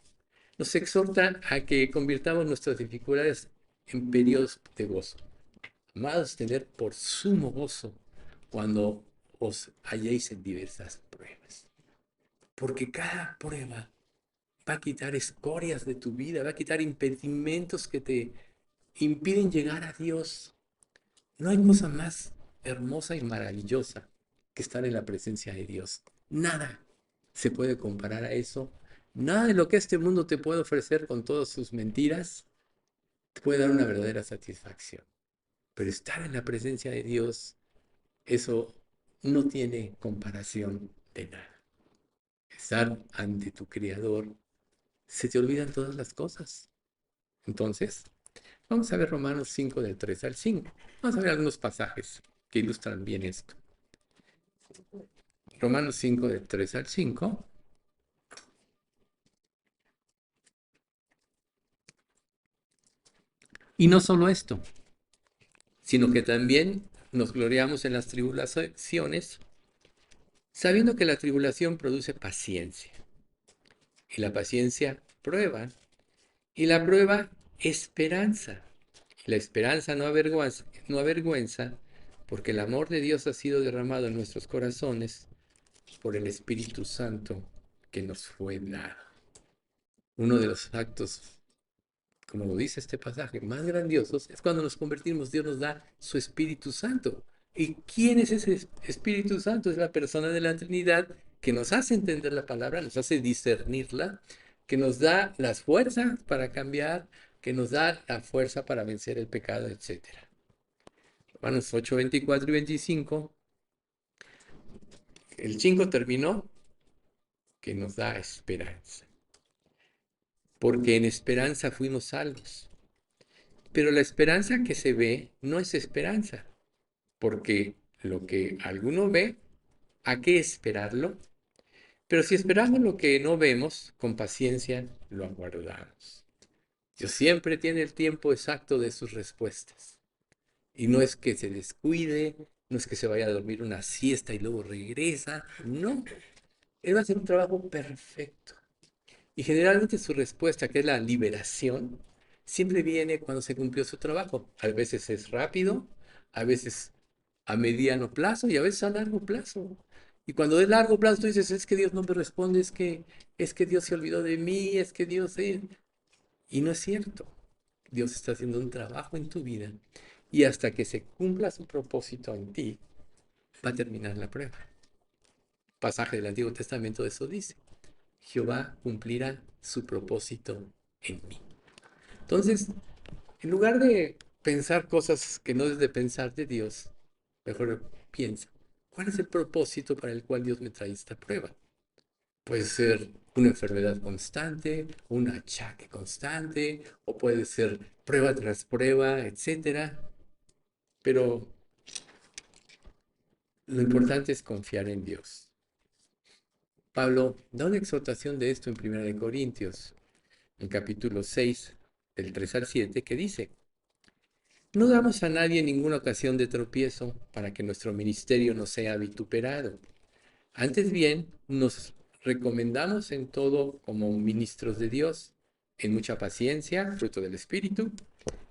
nos exhorta a que convirtamos nuestras dificultades en periodos de gozo. Amados, tener por sumo gozo cuando os halléis en diversas pruebas. Porque cada prueba va a quitar escorias de tu vida, va a quitar impedimentos que te impiden llegar a Dios. No hay cosa más hermosa y maravillosa que estar en la presencia de Dios. Nada se puede comparar a eso. Nada de lo que este mundo te puede ofrecer con todas sus mentiras te puede dar una verdadera satisfacción. Pero estar en la presencia de Dios, eso no tiene comparación de nada. Estar ante tu Creador, se te olvidan todas las cosas. Entonces, vamos a ver Romanos 5 del 3 al 5. Vamos a ver algunos pasajes que ilustran bien esto. Romanos 5 del 3 al 5. Y no solo esto, sino que también nos gloriamos en las tribulaciones, sabiendo que la tribulación produce paciencia, y la paciencia prueba, y la prueba esperanza. Y la esperanza no avergüenza, porque el amor de Dios ha sido derramado en nuestros corazones por el Espíritu Santo que nos fue dado. Uno de los actos, como lo dice este pasaje, más grandiosos es cuando nos convertimos. Dios nos da su Espíritu Santo. ¿Y quién es ese Espíritu Santo? Es la persona de la Trinidad que nos hace entender la palabra, nos hace discernirla, que nos da las fuerzas para cambiar, que nos da la fuerza para vencer el pecado, etcétera. Romanos 8, 24 y 25. El 5 terminó, que nos da esperanza. Porque en esperanza fuimos salvos. Pero la esperanza que se ve no es esperanza, porque lo que alguno ve, ¿a qué esperarlo? Pero si esperamos lo que no vemos, con paciencia lo aguardamos. Dios siempre tiene el tiempo exacto de sus respuestas. Y no es que se descuide, no es que se vaya a dormir una siesta y luego regresa. No, Él va a hacer un trabajo perfecto. Y generalmente su respuesta, que es la liberación, siempre viene cuando se cumplió su trabajo. A veces es rápido, a veces a mediano plazo y a veces a largo plazo. Y cuando es largo plazo tú dices, es que Dios no me responde, es que Dios se olvidó de mí, es que Dios... Y no es cierto. Dios está haciendo un trabajo en tu vida y hasta que se cumpla su propósito en ti, va a terminar la prueba. Pasaje del Antiguo Testamento de eso dice. Jehová cumplirá su propósito en mí. Entonces, en lugar de pensar cosas que no es de pensar de Dios, mejor piensa, ¿cuál es el propósito para el cual Dios me trae esta prueba? Puede ser una enfermedad constante, un achaque constante, o puede ser prueba tras prueba, etcétera. Pero lo importante es confiar en Dios. Pablo da una exhortación de esto en 1 Corintios, en capítulo 6, del 3 al 7, que dice: No damos a nadie ninguna ocasión de tropiezo para que nuestro ministerio no sea vituperado. Antes bien, nos recomendamos en todo como ministros de Dios, en mucha paciencia, fruto del Espíritu,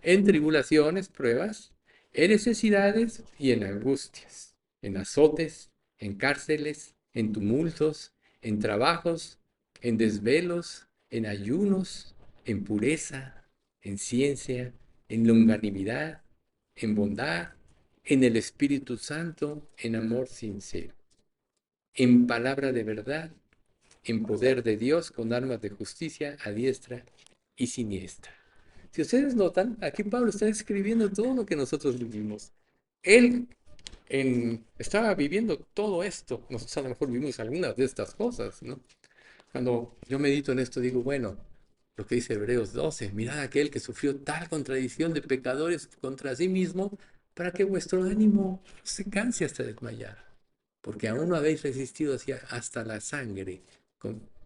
en tribulaciones, pruebas, en necesidades y en angustias, en azotes, en cárceles, en tumultos, en trabajos, en desvelos, en ayunos, en pureza, en ciencia, en longanimidad, en bondad, en el Espíritu Santo, en amor sincero, en palabra de verdad, en poder de Dios, con armas de justicia a diestra y siniestra. Si ustedes notan, aquí Pablo está escribiendo todo lo que nosotros vivimos. Él estaba viviendo todo esto. Nosotros a lo mejor vivimos algunas de estas cosas, ¿no? Cuando yo medito en esto, digo, bueno, lo que dice Hebreos 12, mirad a aquel que sufrió tal contradicción de pecadores contra sí mismo, para que vuestro ánimo no se canse hasta desmayar, porque aún no habéis resistido hasta la sangre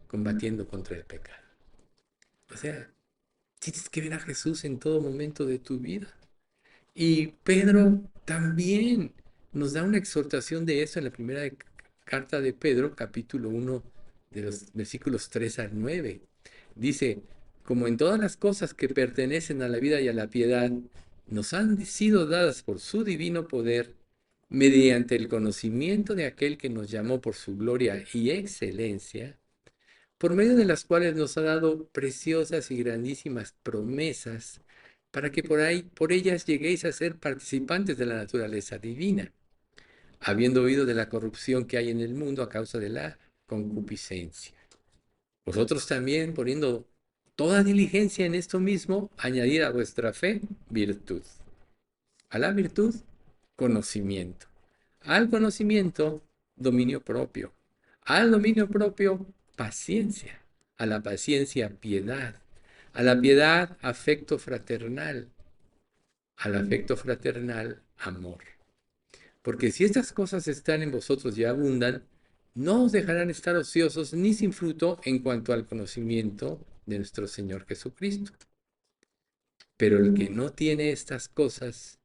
combatiendo contra el pecado. O sea, tienes que ver a Jesús en todo momento de tu vida. Y Pedro también nos da una exhortación de eso en la primera carta de Pedro, capítulo 1, de los versículos 3 al 9. Dice, como en todas las cosas que pertenecen a la vida y a la piedad, nos han sido dadas por su divino poder, mediante el conocimiento de aquel que nos llamó por su gloria y excelencia, por medio de las cuales nos ha dado preciosas y grandísimas promesas, para que por ellas lleguéis a ser participantes de la naturaleza divina, habiendo oído de la corrupción que hay en el mundo a causa de la concupiscencia. Vosotros también, poniendo toda diligencia en esto mismo, añadid a vuestra fe virtud. A la virtud, conocimiento. Al conocimiento, dominio propio. Al dominio propio, paciencia. A la paciencia, piedad. A la piedad, afecto fraternal. Al afecto fraternal, amor. Porque si estas cosas están en vosotros y abundan, no os dejarán estar ociosos ni sin fruto en cuanto al conocimiento de nuestro Señor Jesucristo. Pero el que no tiene estas cosas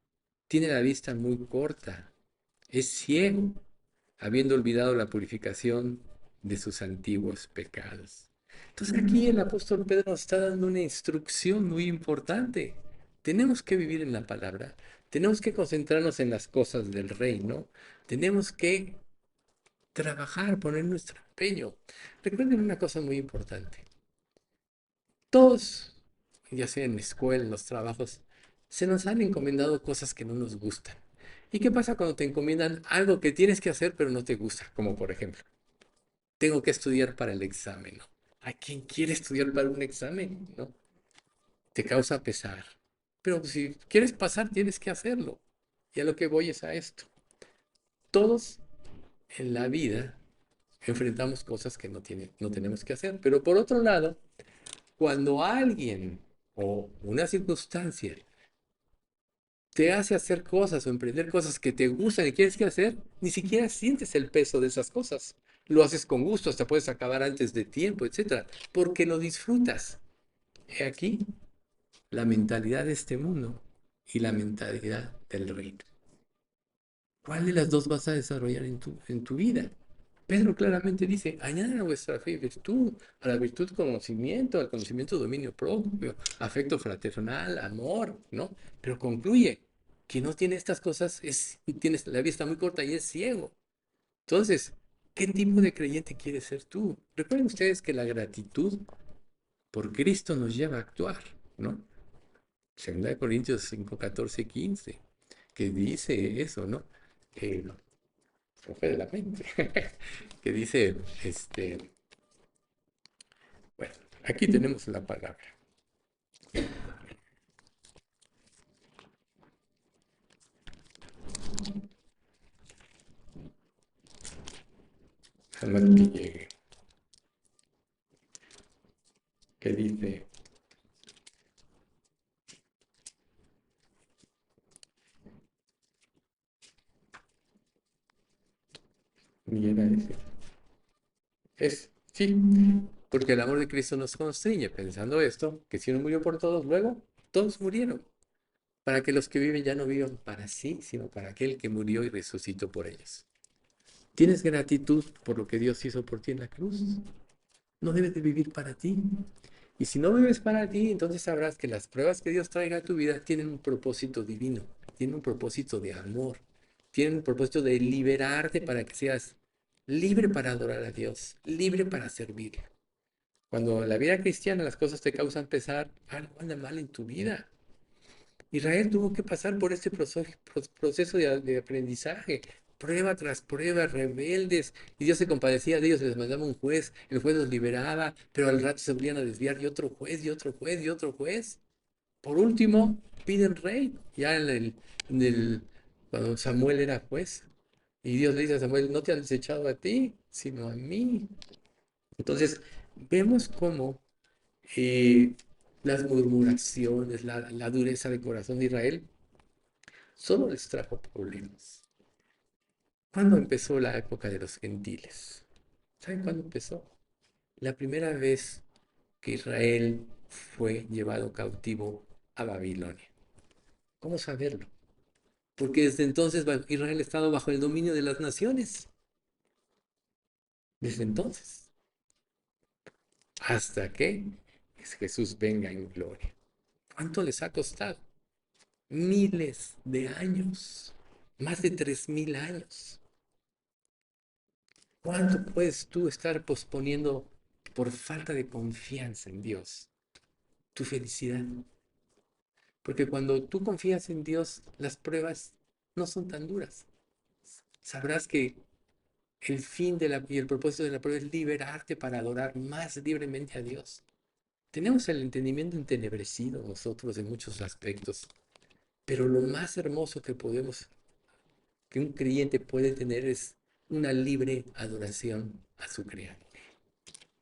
tiene la vista muy corta, es ciego, habiendo olvidado la purificación de sus antiguos pecados. Entonces aquí el apóstol Pedro nos está dando una instrucción muy importante. Tenemos que vivir en la palabra, tenemos que concentrarnos en las cosas del reino, tenemos que trabajar, poner nuestro empeño. Recuerden una cosa muy importante. Todos, ya sea en la escuela, en los trabajos, se nos han encomendado cosas que no nos gustan. ¿Y qué pasa cuando te encomiendan algo que tienes que hacer pero no te gusta? Como por ejemplo, tengo que estudiar para el examen, ¿no? ¿A quién quiere estudiar para un examen? ¿No? Te causa pesar. Pero si quieres pasar, tienes que hacerlo. Y a lo que voy es a esto. Todos en la vida enfrentamos cosas que no tenemos que hacer. Pero por otro lado, cuando alguien o una circunstancia te hace hacer cosas o emprender cosas que te gustan y quieres que hacer, ni siquiera sientes el peso de esas cosas. Lo haces con gusto, hasta puedes acabar antes de tiempo, etcétera, porque lo disfrutas. He aquí la mentalidad de este mundo y la mentalidad del reino. ¿Cuál de las dos vas a desarrollar en tu vida? Pedro claramente dice, añadan a vuestra fe virtud, a la virtud conocimiento, al conocimiento dominio propio, afecto fraternal, amor, ¿no? Pero concluye, que no tiene estas cosas, tienes la vista muy corta y es ciego. Entonces, ¿qué tipo de creyente quieres ser tú? Recuerden ustedes que la gratitud por Cristo nos lleva a actuar, ¿no? Segunda de Corintios 5, 14, 15, que dice eso, ¿no? Se me fue de la mente, que dice, bueno, aquí tenemos la palabra. Jamás que llegue, que dice, ni era ese. Sí, porque el amor de Cristo nos constriñe, pensando esto, que si uno murió por todos, luego todos murieron, para que los que viven ya no vivan para sí, sino para aquel que murió y resucitó por ellos. ¿Tienes gratitud por lo que Dios hizo por ti en la cruz? No debes de vivir para ti. Y si no vives para ti, entonces sabrás que las pruebas que Dios traiga a tu vida tienen un propósito divino, tienen un propósito de amor, tienen un propósito de liberarte para que seas libre para adorar a Dios, libre para servirle. Cuando en la vida cristiana las cosas te causan pesar, algo anda mal en tu vida. Israel tuvo que pasar por este proceso de aprendizaje, prueba tras prueba, rebeldes, y Dios se compadecía de ellos, les mandaba un juez, el juez los liberaba, pero al rato se volvían a desviar y otro juez, y otro juez, y otro juez. Por último, piden rey, ya cuando Samuel era juez, y Dios le dice a Samuel, no te han desechado a ti, sino a mí. Entonces, vemos cómo eh, las murmuraciones, la dureza de corazón de Israel solo les trajo problemas. ¿Cuándo empezó la época de los gentiles? ¿Saben cuándo empezó? La primera vez que Israel fue llevado cautivo a Babilonia. ¿Cómo saberlo? Porque desde entonces Israel ha estado bajo el dominio de las naciones. Desde entonces. Hasta que Jesús venga en gloria. ¿Cuánto les ha costado? Miles de años. Más de 3000 años. ¿Cuánto puedes tú estar posponiendo por falta de confianza en Dios tu felicidad? Porque cuando tú confías en Dios, las pruebas no son tan duras. Sabrás que el fin y el propósito de la prueba es liberarte para adorar más libremente a Dios. Tenemos el entendimiento entenebrecido nosotros en muchos aspectos, pero lo más hermoso que un creyente puede tener es una libre adoración a su Creador.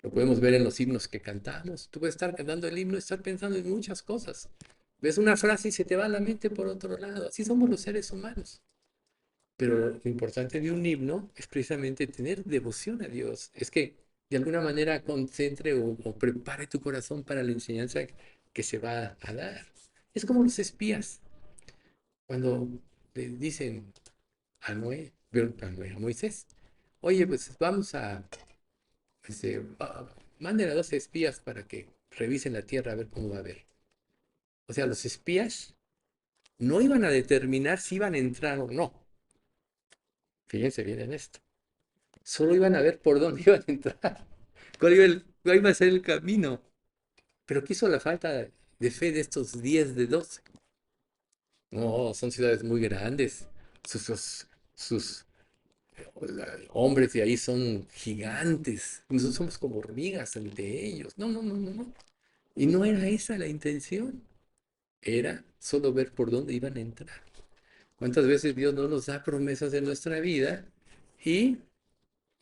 Lo podemos ver en los himnos que cantamos. Tú puedes estar cantando el himno y estar pensando en muchas cosas. Ves una frase y se te va a la mente por otro lado. Así somos los seres humanos. Pero lo importante de un himno es precisamente tener devoción a Dios. Es que de alguna manera concentre o prepare tu corazón para la enseñanza que se va a dar. Es como los espías. Cuando le dicen a Moisés, oye, pues vamos a manden a 12 espías para que revisen la tierra a ver cómo va a haber. O sea, los espías no iban a determinar si iban a entrar o no. Fíjense bien en esto. Solo iban a ver por dónde iban a entrar, cuál iba a ser el camino. Pero ¿qué hizo la falta de fe de estos 10 de 12? No, son ciudades muy grandes. Sus hombres de ahí son gigantes. Nosotros somos como hormigas ante ellos. No, no, no, no, no. Y no era esa la intención. Era solo ver por dónde iban a entrar. ¿Cuántas veces Dios no nos da promesas en nuestra vida y,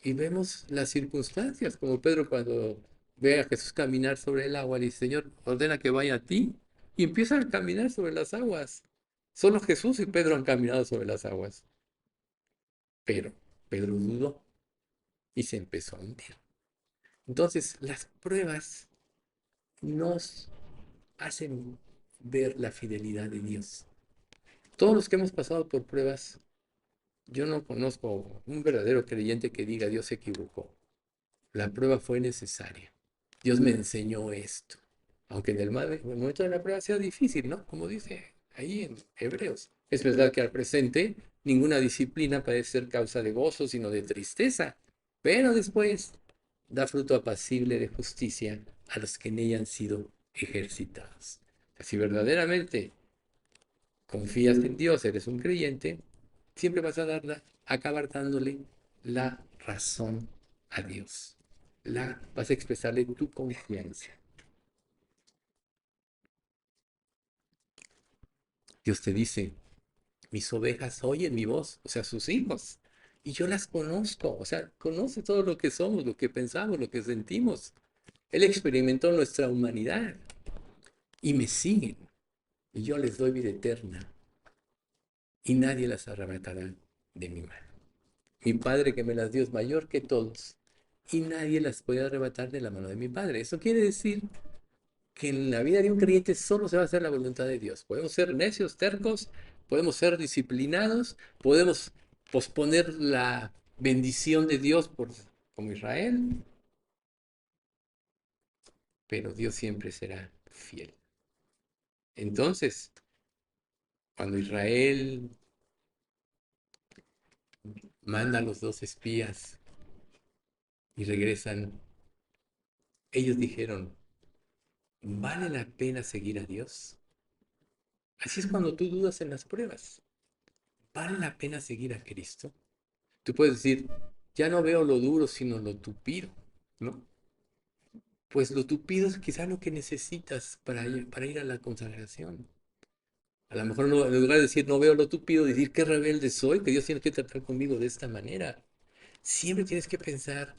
y vemos las circunstancias? Como Pedro cuando ve a Jesús caminar sobre el agua, le dice, Señor, ordena que vaya a ti. Y empieza a caminar sobre las aguas. Solo Jesús y Pedro han caminado sobre las aguas. Pero Pedro dudó y se empezó a hundir. Entonces, las pruebas nos hacen ver la fidelidad de Dios. Todos los que hemos pasado por pruebas, yo no conozco un verdadero creyente que diga Dios se equivocó. La prueba fue necesaria. Dios me enseñó esto. Aunque en el momento de la prueba sea difícil, ¿no? Como dice ahí en Hebreos. Es verdad que al presente ninguna disciplina parece ser causa de gozo, sino de tristeza. Pero después da fruto apacible de justicia a los que en ella han sido ejercitados. Si verdaderamente confías en Dios, eres un creyente, siempre vas a acabar dándole la razón a Dios. Vas a expresarle tu confianza. Dios te dice, mis ovejas oyen mi voz, o sea, sus hijos, y yo las conozco, o sea, conoce todo lo que somos, lo que pensamos, lo que sentimos. Él experimentó nuestra humanidad y me siguen, y yo les doy vida eterna, y nadie las arrebatará de mi mano. Mi Padre que me las dio es mayor que todos, y nadie las puede arrebatar de la mano de mi Padre. Eso quiere decir que en la vida de un creyente solo se va a hacer la voluntad de Dios. Podemos ser necios, tercos, podemos ser disciplinados, podemos posponer la bendición de Dios como Israel, pero Dios siempre será fiel. Entonces, cuando Israel manda a los dos espías y regresan, ellos dijeron, ¿vale la pena seguir a Dios? Así es cuando tú dudas en las pruebas. ¿Vale la pena seguir a Cristo? Tú puedes decir, ya no veo lo duro, sino lo tupido, ¿no? Pues lo tupido es quizá lo que necesitas para ir a la consagración. A lo mejor en lugar de decir, no veo lo tupido, decir, qué rebelde soy, que Dios tiene que tratar conmigo de esta manera. Siempre tienes que pensar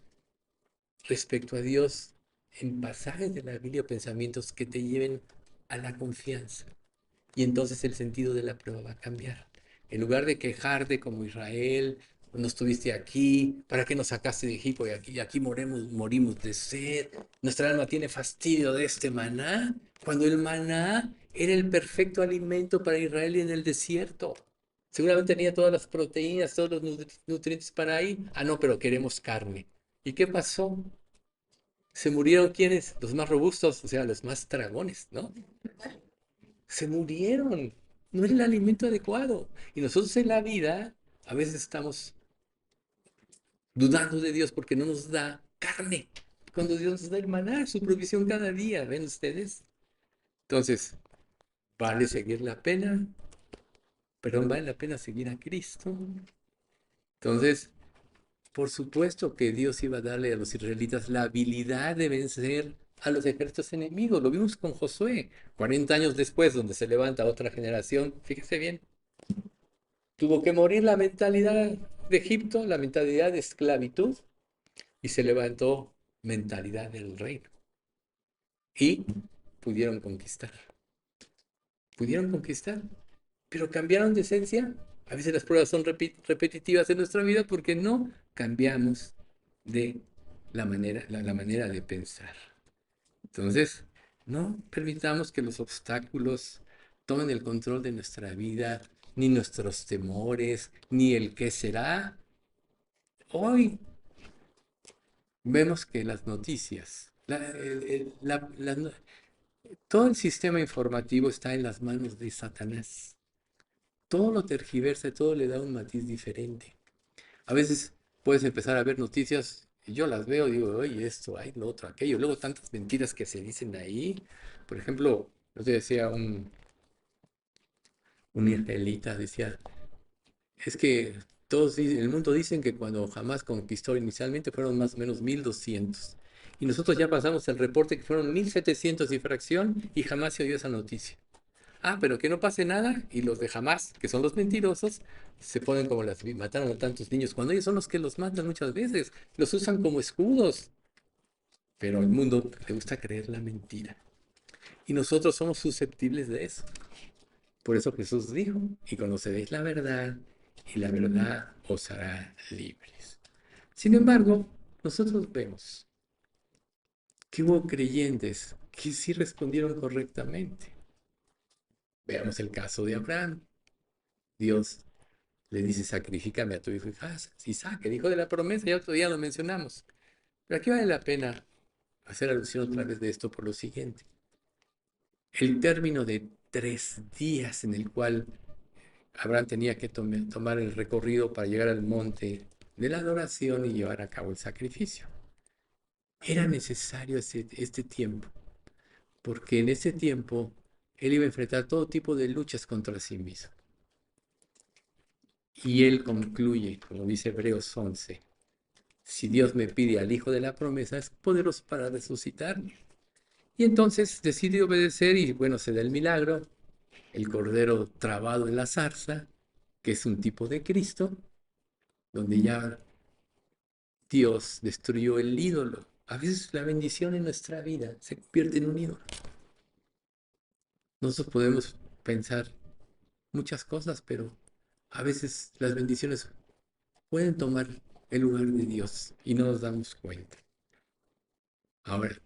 respecto a Dios en pasajes de la Biblia o pensamientos que te lleven a la confianza. Y entonces el sentido de la prueba va a cambiar. En lugar de quejarte como Israel, no estuviste aquí, ¿para qué nos sacaste de Egipto? Y aquí morimos de sed. Nuestra alma tiene fastidio de este maná, cuando el maná era el perfecto alimento para Israel en el desierto. Seguramente tenía todas las proteínas, todos los nutrientes para ahí. Ah, no, pero queremos carne. ¿Y qué pasó? ¿Se murieron quiénes? Los más robustos, o sea, los más dragones, ¿no? Se murieron. No es el alimento adecuado. Y nosotros en la vida a veces estamos dudando de Dios porque no nos da carne. Cuando Dios nos da el maná, su provisión cada día, ¿ven ustedes? Entonces, ¿vale seguir la pena? Perdón, ¿vale la pena seguir a Cristo? Entonces, por supuesto que Dios iba a darle a los israelitas la habilidad de vencer a los ejércitos enemigos. Lo vimos con Josué, 40 años después, donde se levanta otra generación. Fíjese bien, tuvo que morir la mentalidad de Egipto, la mentalidad de esclavitud, y se levantó mentalidad del reino. Y pudieron conquistar. Pudieron conquistar, pero cambiaron de esencia. A veces las pruebas son repetitivas en nuestra vida porque no cambiamos de la manera de pensar. Entonces, no permitamos que los obstáculos tomen el control de nuestra vida, ni nuestros temores, ni el qué será. Hoy vemos que las noticias, todo el sistema informativo está en las manos de Satanás. Todo lo tergiversa, todo le da un matiz diferente. A veces puedes empezar a ver noticias y yo las veo, digo, oye, esto, hay lo otro, aquello. Luego tantas mentiras que se dicen ahí. Por ejemplo, yo te decía un israelita, decía, es que todos en el mundo dicen que cuando Hamás conquistó inicialmente fueron más o menos 1200. Y nosotros ya pasamos el reporte que fueron 1700 y fracción y jamás se oyó esa noticia. Ah, pero que no pase nada y los de Hamás, que son los mentirosos, se ponen como las mataron a tantos niños, cuando ellos son los que los matan muchas veces, los usan como escudos. Pero al mundo le gusta creer la mentira. Y nosotros somos susceptibles de eso. Por eso Jesús dijo, y conoceréis la verdad, y la verdad os hará libres. Sin embargo, nosotros vemos que hubo creyentes que sí respondieron correctamente. Veamos el caso de Abraham. Dios le dice, sacrifícame a tu hijo Isaac, el hijo de la promesa, ya otro día lo mencionamos. Pero aquí vale la pena hacer alusión otra vez de esto por lo siguiente. El término de 3 días en el cual Abraham tenía que tomar el recorrido para llegar al monte de la adoración y llevar a cabo el sacrificio. Era necesario este tiempo, porque en ese tiempo él iba a enfrentar todo tipo de luchas contra sí mismo. Y él concluye, como dice Hebreos 11, si Dios me pide al hijo de la promesa, es poderoso para resucitarme. Y entonces decide obedecer y bueno, se da el milagro, el cordero trabado en la zarza, que es un tipo de Cristo, donde ya Dios destruyó el ídolo. A veces la bendición en nuestra vida se convierte en un ídolo. Nosotros podemos pensar muchas cosas, pero a veces las bendiciones pueden tomar el lugar de Dios y no nos damos cuenta. Ahora,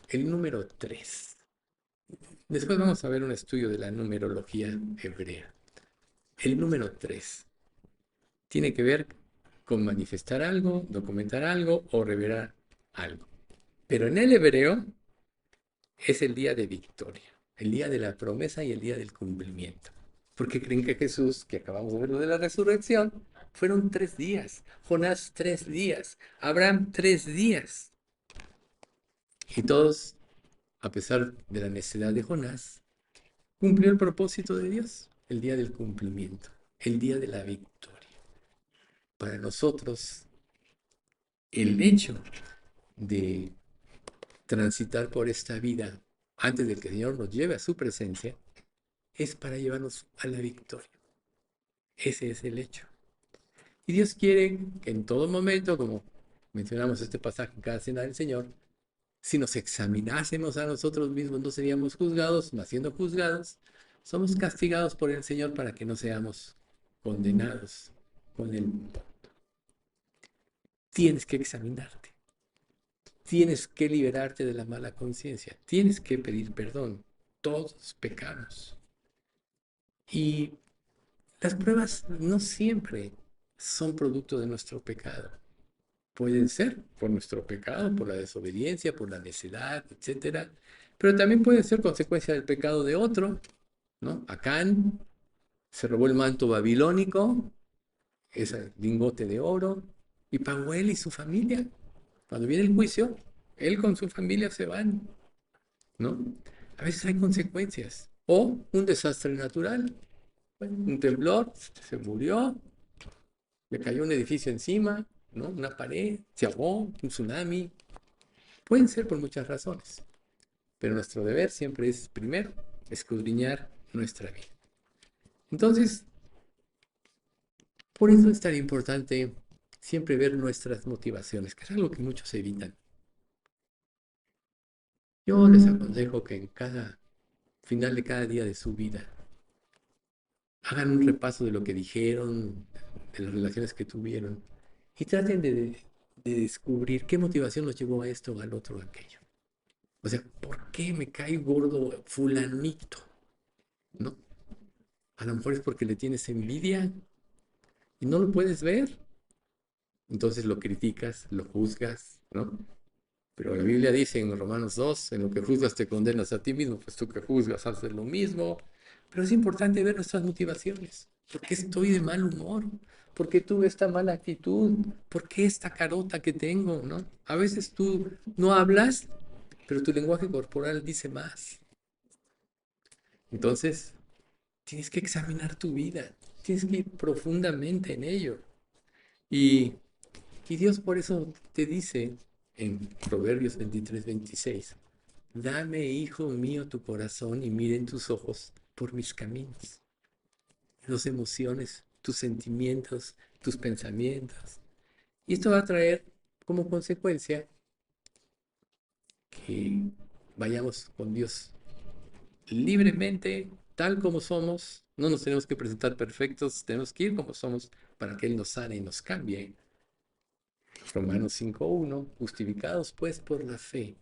el número 3. Después vamos a ver un estudio de la numerología hebrea. El número 3 tiene que ver con manifestar algo, documentar algo o revelar algo. Pero en el hebreo es el día de victoria, el día de la promesa y el día del cumplimiento. Porque creen que Jesús, que acabamos de ver lo de la resurrección, fueron 3 días. Jonás 3 días. Abraham 3 días. Y todos, a pesar de la necedad de Jonás, cumplió el propósito de Dios, el día del cumplimiento, el día de la victoria. Para nosotros, el hecho de transitar por esta vida antes de que el Señor nos lleve a su presencia es para llevarnos a la victoria. Ese es el hecho. Y Dios quiere que en todo momento, como mencionamos este pasaje en cada cena del Señor, si nos examinásemos a nosotros mismos, no seríamos juzgados, mas siendo juzgados, somos castigados por el Señor para que no seamos condenados con el mundo. Tienes que examinarte. Tienes que liberarte de la mala conciencia. Tienes que pedir perdón. Todos pecamos. Y las pruebas no siempre son producto de nuestro pecado. Pueden ser por nuestro pecado, por la desobediencia, por la necedad, etcétera. Pero también pueden ser consecuencia del pecado de otro, ¿no? Acán se robó el manto babilónico, ese lingote de oro, y pagó él y su familia. Cuando viene el juicio, él con su familia se van, ¿no? A veces hay consecuencias. O un desastre natural, un temblor, se murió, le cayó un edificio encima, ¿no? Una pared, se ahogó, un tsunami. Pueden ser por muchas razones, pero nuestro deber siempre es, primero, escudriñar nuestra vida. Entonces, por eso es tan importante siempre ver nuestras motivaciones, que es algo que muchos evitan. Yo les aconsejo que en cada final de cada día de su vida hagan un repaso de lo que dijeron, de las relaciones que tuvieron, y traten de descubrir qué motivación los llevó a esto, al otro, a aquello. O sea, ¿por qué me cae gordo fulanito? ¿No? A lo mejor es porque le tienes envidia y no lo puedes ver. Entonces lo criticas, lo juzgas, ¿no? Pero la Biblia dice en Romanos 2, en lo que juzgas te condenas a ti mismo, pues tú que juzgas haces lo mismo. Pero es importante ver nuestras motivaciones. ¿Por qué estoy de mal humor? ¿Por qué tuve esta mala actitud? ¿Por qué esta carota que tengo, no? A veces tú no hablas, pero tu lenguaje corporal dice más. Entonces, tienes que examinar tu vida, tienes que ir profundamente en ello. Y, y Dios por eso te dice en Proverbios 23:26, dame, hijo mío, tu corazón y miren tus ojos por mis caminos, tus emociones, tus sentimientos, tus pensamientos. Y esto va a traer como consecuencia que vayamos con Dios libremente, tal como somos. No nos tenemos que presentar perfectos, tenemos que ir como somos para que Él nos sane y nos cambie. Romanos 5:1, justificados pues por la fe,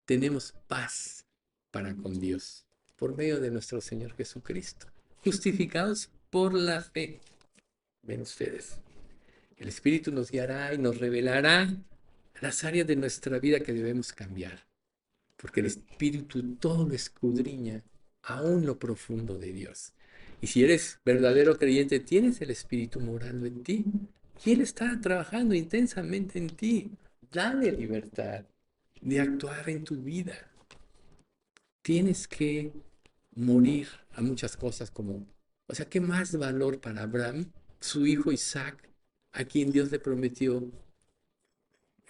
tenemos paz para con Dios por medio de nuestro Señor Jesucristo. Justificados por la fe. Ven ustedes. El Espíritu nos guiará y nos revelará las áreas de nuestra vida que debemos cambiar, porque el Espíritu todo lo escudriña, aún lo profundo de Dios. Y si eres verdadero creyente, tienes el Espíritu morando en ti, y Él está trabajando intensamente en ti. Dale libertad de actuar en tu vida. Tienes que morir a muchas cosas como, o sea, ¿qué más valor para Abraham, su hijo Isaac, a quien Dios le prometió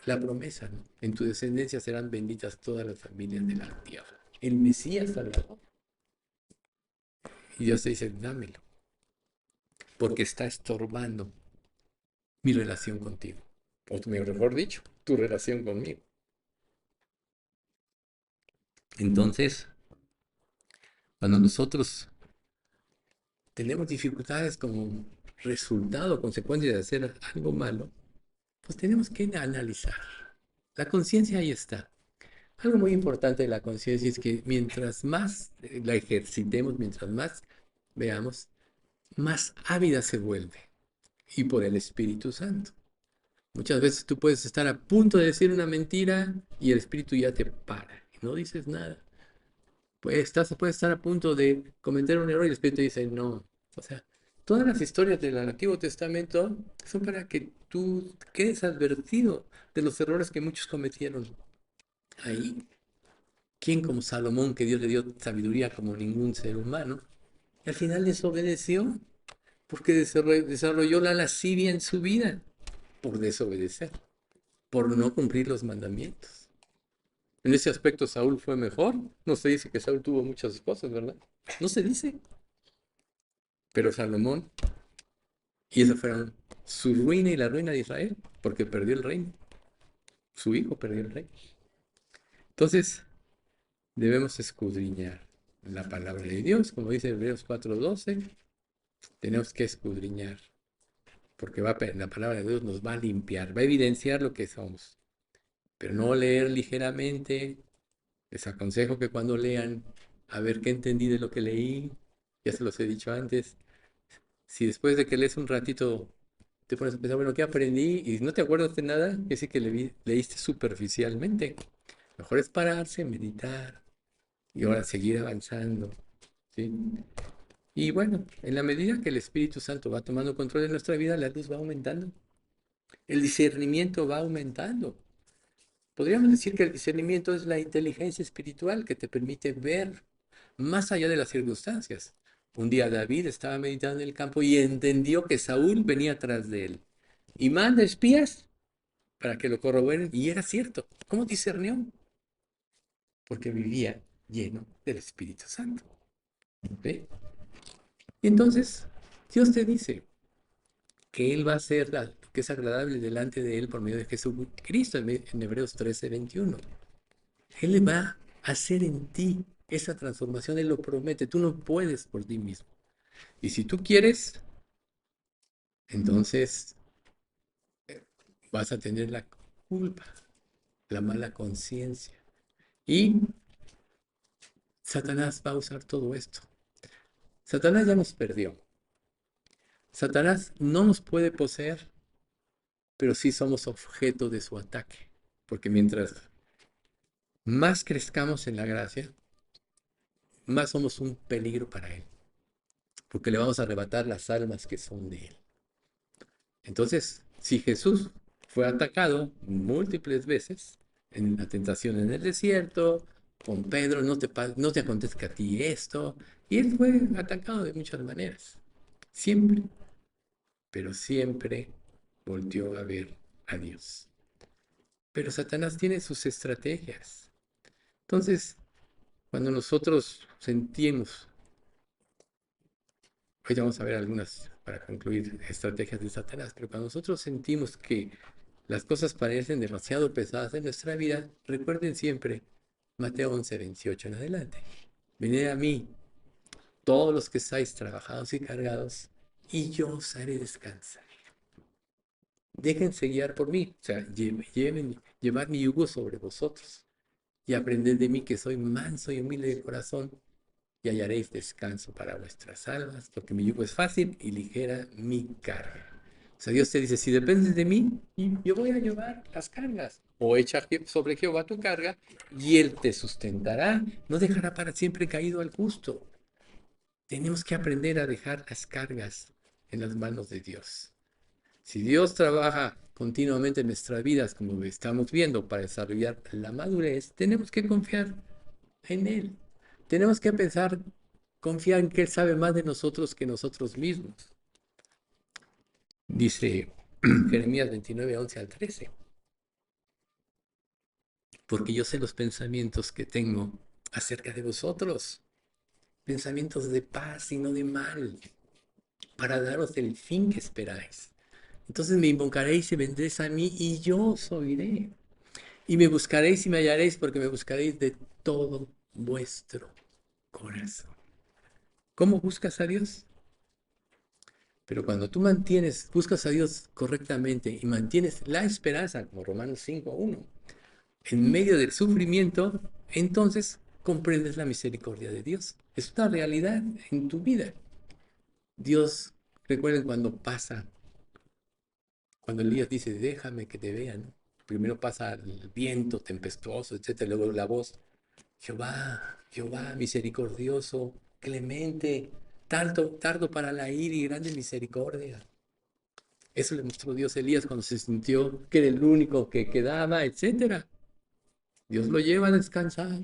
la promesa, ¿no? En tu descendencia serán benditas todas las familias de la tierra. El Mesías Salvador. Y Dios te dice, dámelo, porque está estorbando mi relación contigo. O mejor dicho, tu relación conmigo. Entonces, cuando nosotros tenemos dificultades como resultado, consecuencia de hacer algo malo, pues tenemos que analizar. La conciencia ahí está. Algo muy importante de la conciencia es que mientras más la ejercitemos, mientras más veamos, más ávida se vuelve. Y por el Espíritu Santo. Muchas veces tú puedes estar a punto de decir una mentira y el Espíritu ya te para y no dices nada. Puedes estar a punto de cometer un error y el Espíritu dice no. O sea, todas las historias del Antiguo Testamento son para que tú quedes advertido de los errores que muchos cometieron ahí. ¿Quién como Salomón, que Dios le dio sabiduría como ningún ser humano, y al final desobedeció porque desarrolló la lascivia en su vida por desobedecer, por no cumplir los mandamientos? En ese aspecto Saúl fue mejor. No se dice que Saúl tuvo muchas esposas, ¿verdad? No se dice. Pero Salomón, y esa fue su ruina y la ruina de Israel, porque perdió el reino. Su hijo perdió el reino. Entonces, debemos escudriñar la palabra de Dios, como dice Hebreos 4:12, tenemos que escudriñar, porque la palabra de Dios nos va a limpiar, va a evidenciar lo que somos, pero no leer ligeramente. Les aconsejo que cuando lean, a ver qué entendí de lo que leí, ya se los he dicho antes. Si después de que lees un ratito te pones a pensar, bueno, ¿qué aprendí? Y no te acuerdas de nada, quiere decir que leíste superficialmente. Mejor es pararse, meditar y ahora seguir avanzando, ¿sí? Y bueno, en la medida que el Espíritu Santo va tomando control de nuestra vida, la luz va aumentando, el discernimiento va aumentando. Podríamos decir que el discernimiento es la inteligencia espiritual que te permite ver más allá de las circunstancias. Un día David estaba meditando en el campo y entendió que Saúl venía tras de él. Y manda espías para que lo corroboren. Y era cierto. ¿Cómo discernió? Porque vivía lleno del Espíritu Santo. ¿Ve? Y entonces Dios te dice que Él va a hacer lo que es agradable delante de Él por medio de Jesucristo en Hebreos 13:21. Él va a hacer en ti esa transformación, Él lo promete, tú no puedes por ti mismo. Y si tú quieres, entonces vas a tener la culpa, la mala conciencia. Y Satanás va a usar todo esto. Satanás ya nos perdió. Satanás no nos puede poseer, pero sí somos objeto de su ataque. Porque mientras más crezcamos en la gracia, más somos un peligro para él. Porque le vamos a arrebatar las almas que son de él. Entonces, si Jesús fue atacado múltiples veces en la tentación en el desierto, con Pedro, no te acontezca a ti esto, y él fue atacado de muchas maneras, siempre, pero siempre volteó a ver a Dios. Pero Satanás tiene sus estrategias. Entonces, cuando nosotros sentimos, hoy vamos a ver algunas para concluir estrategias de Satanás, pero cuando nosotros sentimos que las cosas parecen demasiado pesadas en nuestra vida, recuerden siempre Mateo 11:28 en adelante. Venid a mí, todos los que estáis trabajados y cargados, y yo os haré descansar. Déjense guiar por mí, o sea, llevad mi yugo sobre vosotros y aprended de mí que soy manso y humilde de corazón y hallaréis descanso para vuestras almas, porque mi yugo es fácil y ligera mi carga. O sea, Dios te dice, si dependes de mí, yo voy a llevar las cargas. O echa sobre Jehová tu carga y Él te sustentará, no dejará para siempre caído al justo. Tenemos que aprender a dejar las cargas en las manos de Dios. Si Dios trabaja continuamente en nuestras vidas, como estamos viendo, para desarrollar la madurez, tenemos que confiar en Él. Tenemos que confiar en que Él sabe más de nosotros que nosotros mismos. Dice Jeremías 29:11-13. Porque yo sé los pensamientos que tengo acerca de vosotros, pensamientos de paz y no de mal, para daros el fin que esperáis. Entonces me invocaréis y vendréis a mí y yo os oiré. Y me buscaréis y me hallaréis porque me buscaréis de todo vuestro corazón. ¿Cómo buscas a Dios? Pero cuando tú buscas a Dios correctamente y mantienes la esperanza, como Romanos 5:1, en medio del sufrimiento, entonces comprendes la misericordia de Dios. Es una realidad en tu vida. Dios, recuerden cuando Elías dice, déjame que te vea, ¿no? Primero pasa el viento tempestuoso, etcétera, luego la voz, Jehová, Jehová, misericordioso, clemente, tardo para la ira y grande misericordia. Eso le mostró Dios a Elías cuando se sintió que era el único que quedaba, etcétera. Dios lo lleva a descansar,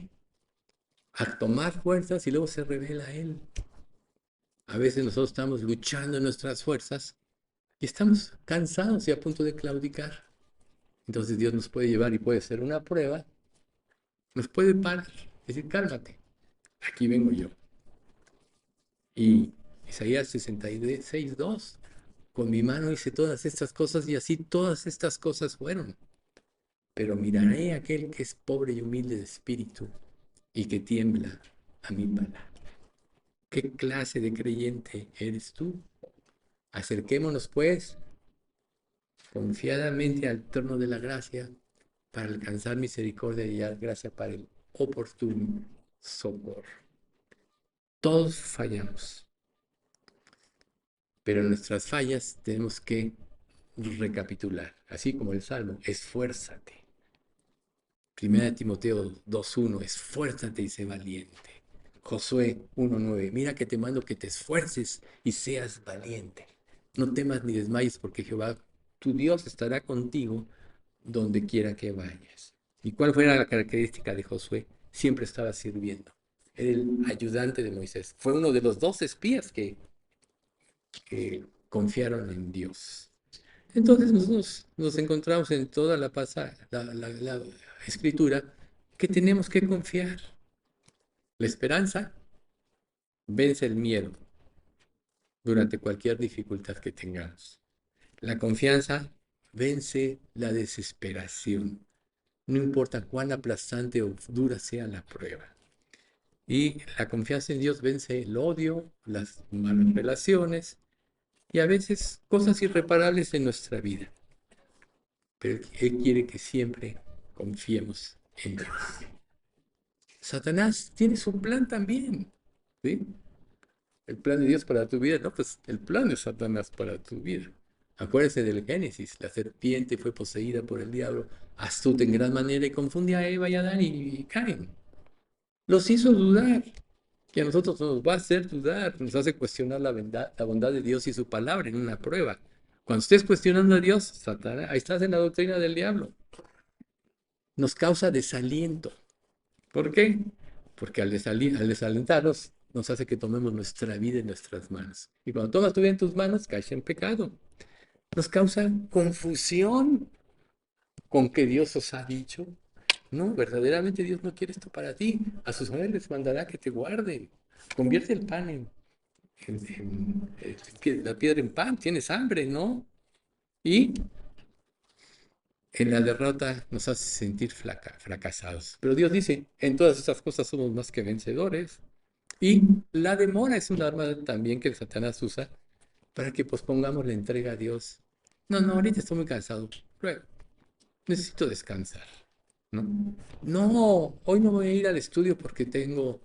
a tomar fuerzas y luego se revela a Él. A veces nosotros estamos luchando en nuestras fuerzas y estamos cansados y a punto de claudicar. Entonces Dios nos puede llevar y puede ser una prueba, nos puede parar, decir, cálmate, aquí vengo yo. Y Isaías 66:2, con mi mano hice todas estas cosas y así todas estas cosas fueron. Pero miraré a aquel que es pobre y humilde de espíritu y que tiembla a mi palabra. ¿Qué clase de creyente eres tú? Acerquémonos, pues, confiadamente al trono de la gracia para alcanzar misericordia y hallar gracia para el oportuno socorro. Todos fallamos, pero en nuestras fallas tenemos que recapitular, así como el Salmo, esfuérzate. Primera de Timoteo 2:1, esfuérzate y sé valiente. Josué 1:9, mira que te mando que te esfuerces y seas valiente. No temas ni desmayes porque Jehová, tu Dios, estará contigo donde quiera que vayas. ¿Y cuál fue la característica de Josué? Siempre estaba sirviendo. Era el ayudante de Moisés. Fue uno de los 2 espías que confiaron en Dios. Entonces nosotros nos encontramos en toda la escritura que tenemos que confiar. La esperanza vence el miedo durante cualquier dificultad que tengamos. La confianza vence la desesperación, no importa cuán aplastante o dura sea la prueba. Y la confianza en Dios vence el odio, las malas relaciones y a veces cosas irreparables en nuestra vida. Pero Él quiere que siempre confiemos en Dios. Satanás tiene su plan también, ¿sí? El plan de Dios para tu vida, no, pues el plan de Satanás para tu vida. Acuérdense del Génesis, la serpiente fue poseída por el diablo, astuta en gran manera y confundió a Eva y a Adán y caen. Los hizo dudar, que a nosotros nos va a hacer dudar, nos hace cuestionar la bondad de Dios y su palabra en una prueba. Cuando estés cuestionando a Dios, Satanás, ahí estás en la doctrina del diablo. Nos causa desaliento. ¿Por qué? Porque al desalentarnos nos hace que tomemos nuestra vida en nuestras manos. Y cuando tomas tu vida en tus manos, caes en pecado. Nos causa confusión con que Dios os ha dicho. No, verdaderamente Dios no quiere esto para ti. A sus ángeles les mandará que te guarden. Convierte el pan la piedra en pan. Tienes hambre, ¿no? Y en la derrota nos hace sentir fracasados. Pero Dios dice, en todas estas cosas somos más que vencedores. Y la demora es un arma también que Satanás usa para que pospongamos la entrega a Dios. No, no, ahorita estoy muy cansado. Luego, necesito descansar. No, no, hoy no voy a ir al estudio porque tengo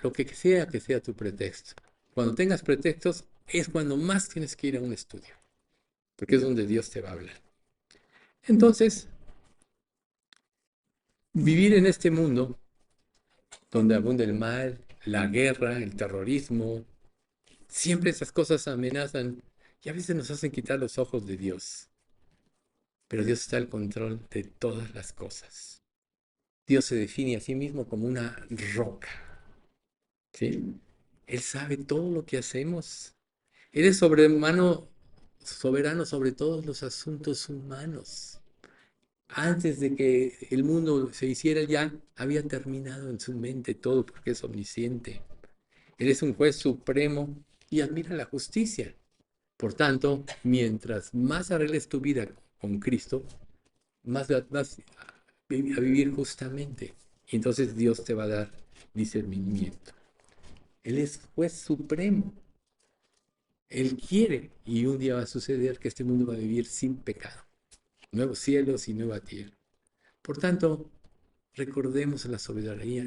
lo que sea tu pretexto. Cuando tengas pretextos es cuando más tienes que ir a un estudio, porque es donde Dios te va a hablar. Entonces, vivir en este mundo donde abunda el mal, la guerra, el terrorismo, siempre esas cosas amenazan y a veces nos hacen quitar los ojos de Dios. Pero Dios está al control de todas las cosas. Dios se define a sí mismo como una roca, ¿sí? Él sabe todo lo que hacemos. Él es soberano sobre todos los asuntos humanos. Antes de que el mundo se hiciera ya, había terminado en su mente todo porque es omnisciente. Él es un juez supremo y admira la justicia. Por tanto, mientras más arregles tu vida con Cristo, más vas a vivir justamente. Y entonces Dios te va a dar discernimiento. Él es juez supremo. Él quiere y un día va a suceder que este mundo va a vivir sin pecado. Nuevos cielos y nueva tierra. Por tanto, recordemos la soberanía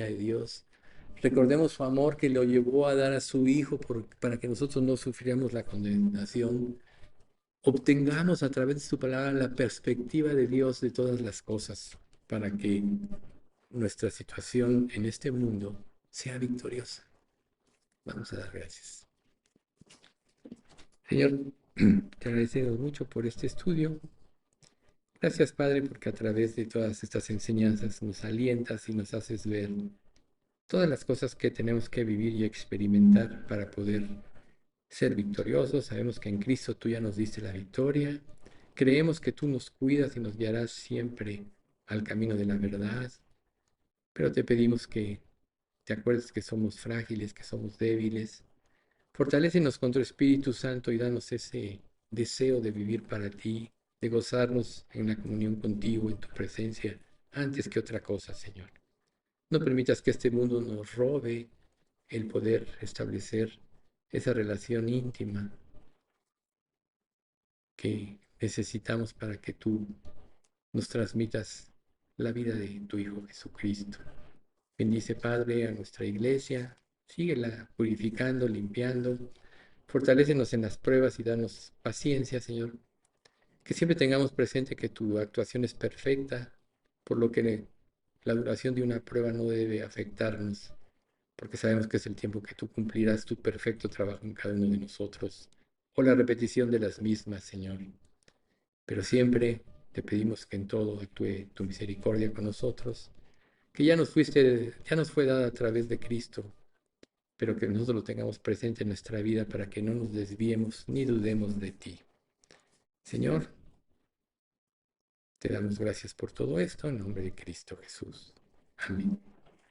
de Dios. Recordemos su amor que lo llevó a dar a su Hijo para que nosotros no sufriéramos la condenación. Obtengamos a través de su palabra la perspectiva de Dios de todas las cosas para que nuestra situación en este mundo sea victoriosa. Vamos a dar gracias. Señor, te agradecemos mucho por este estudio. Gracias, Padre, porque a través de todas estas enseñanzas nos alientas y nos haces ver todas las cosas que tenemos que vivir y experimentar para poder ser victoriosos. Sabemos que en Cristo tú ya nos diste la victoria. Creemos que tú nos cuidas y nos guiarás siempre al camino de la verdad. Pero te pedimos que te acuerdes que somos frágiles, que somos débiles. Fortalécenos con tu Espíritu Santo y danos ese deseo de vivir para ti, de gozarnos en la comunión contigo, en tu presencia, antes que otra cosa, Señor. No permitas que este mundo nos robe el poder establecer esa relación íntima que necesitamos para que tú nos transmitas la vida de tu Hijo Jesucristo. Bendice, Padre, a nuestra iglesia, síguela purificando, limpiando, fortalécenos en las pruebas y danos paciencia, Señor. Que siempre tengamos presente que tu actuación es perfecta, por lo que la duración de una prueba no debe afectarnos, porque sabemos que es el tiempo que tú cumplirás tu perfecto trabajo en cada uno de nosotros, o la repetición de las mismas, Señor. Pero siempre te pedimos que en todo actúe tu misericordia con nosotros, que ya nos fue dada a través de Cristo, pero que nosotros lo tengamos presente en nuestra vida para que no nos desviemos ni dudemos de ti. Señor, te damos gracias por todo esto en nombre de Cristo Jesús. Amén.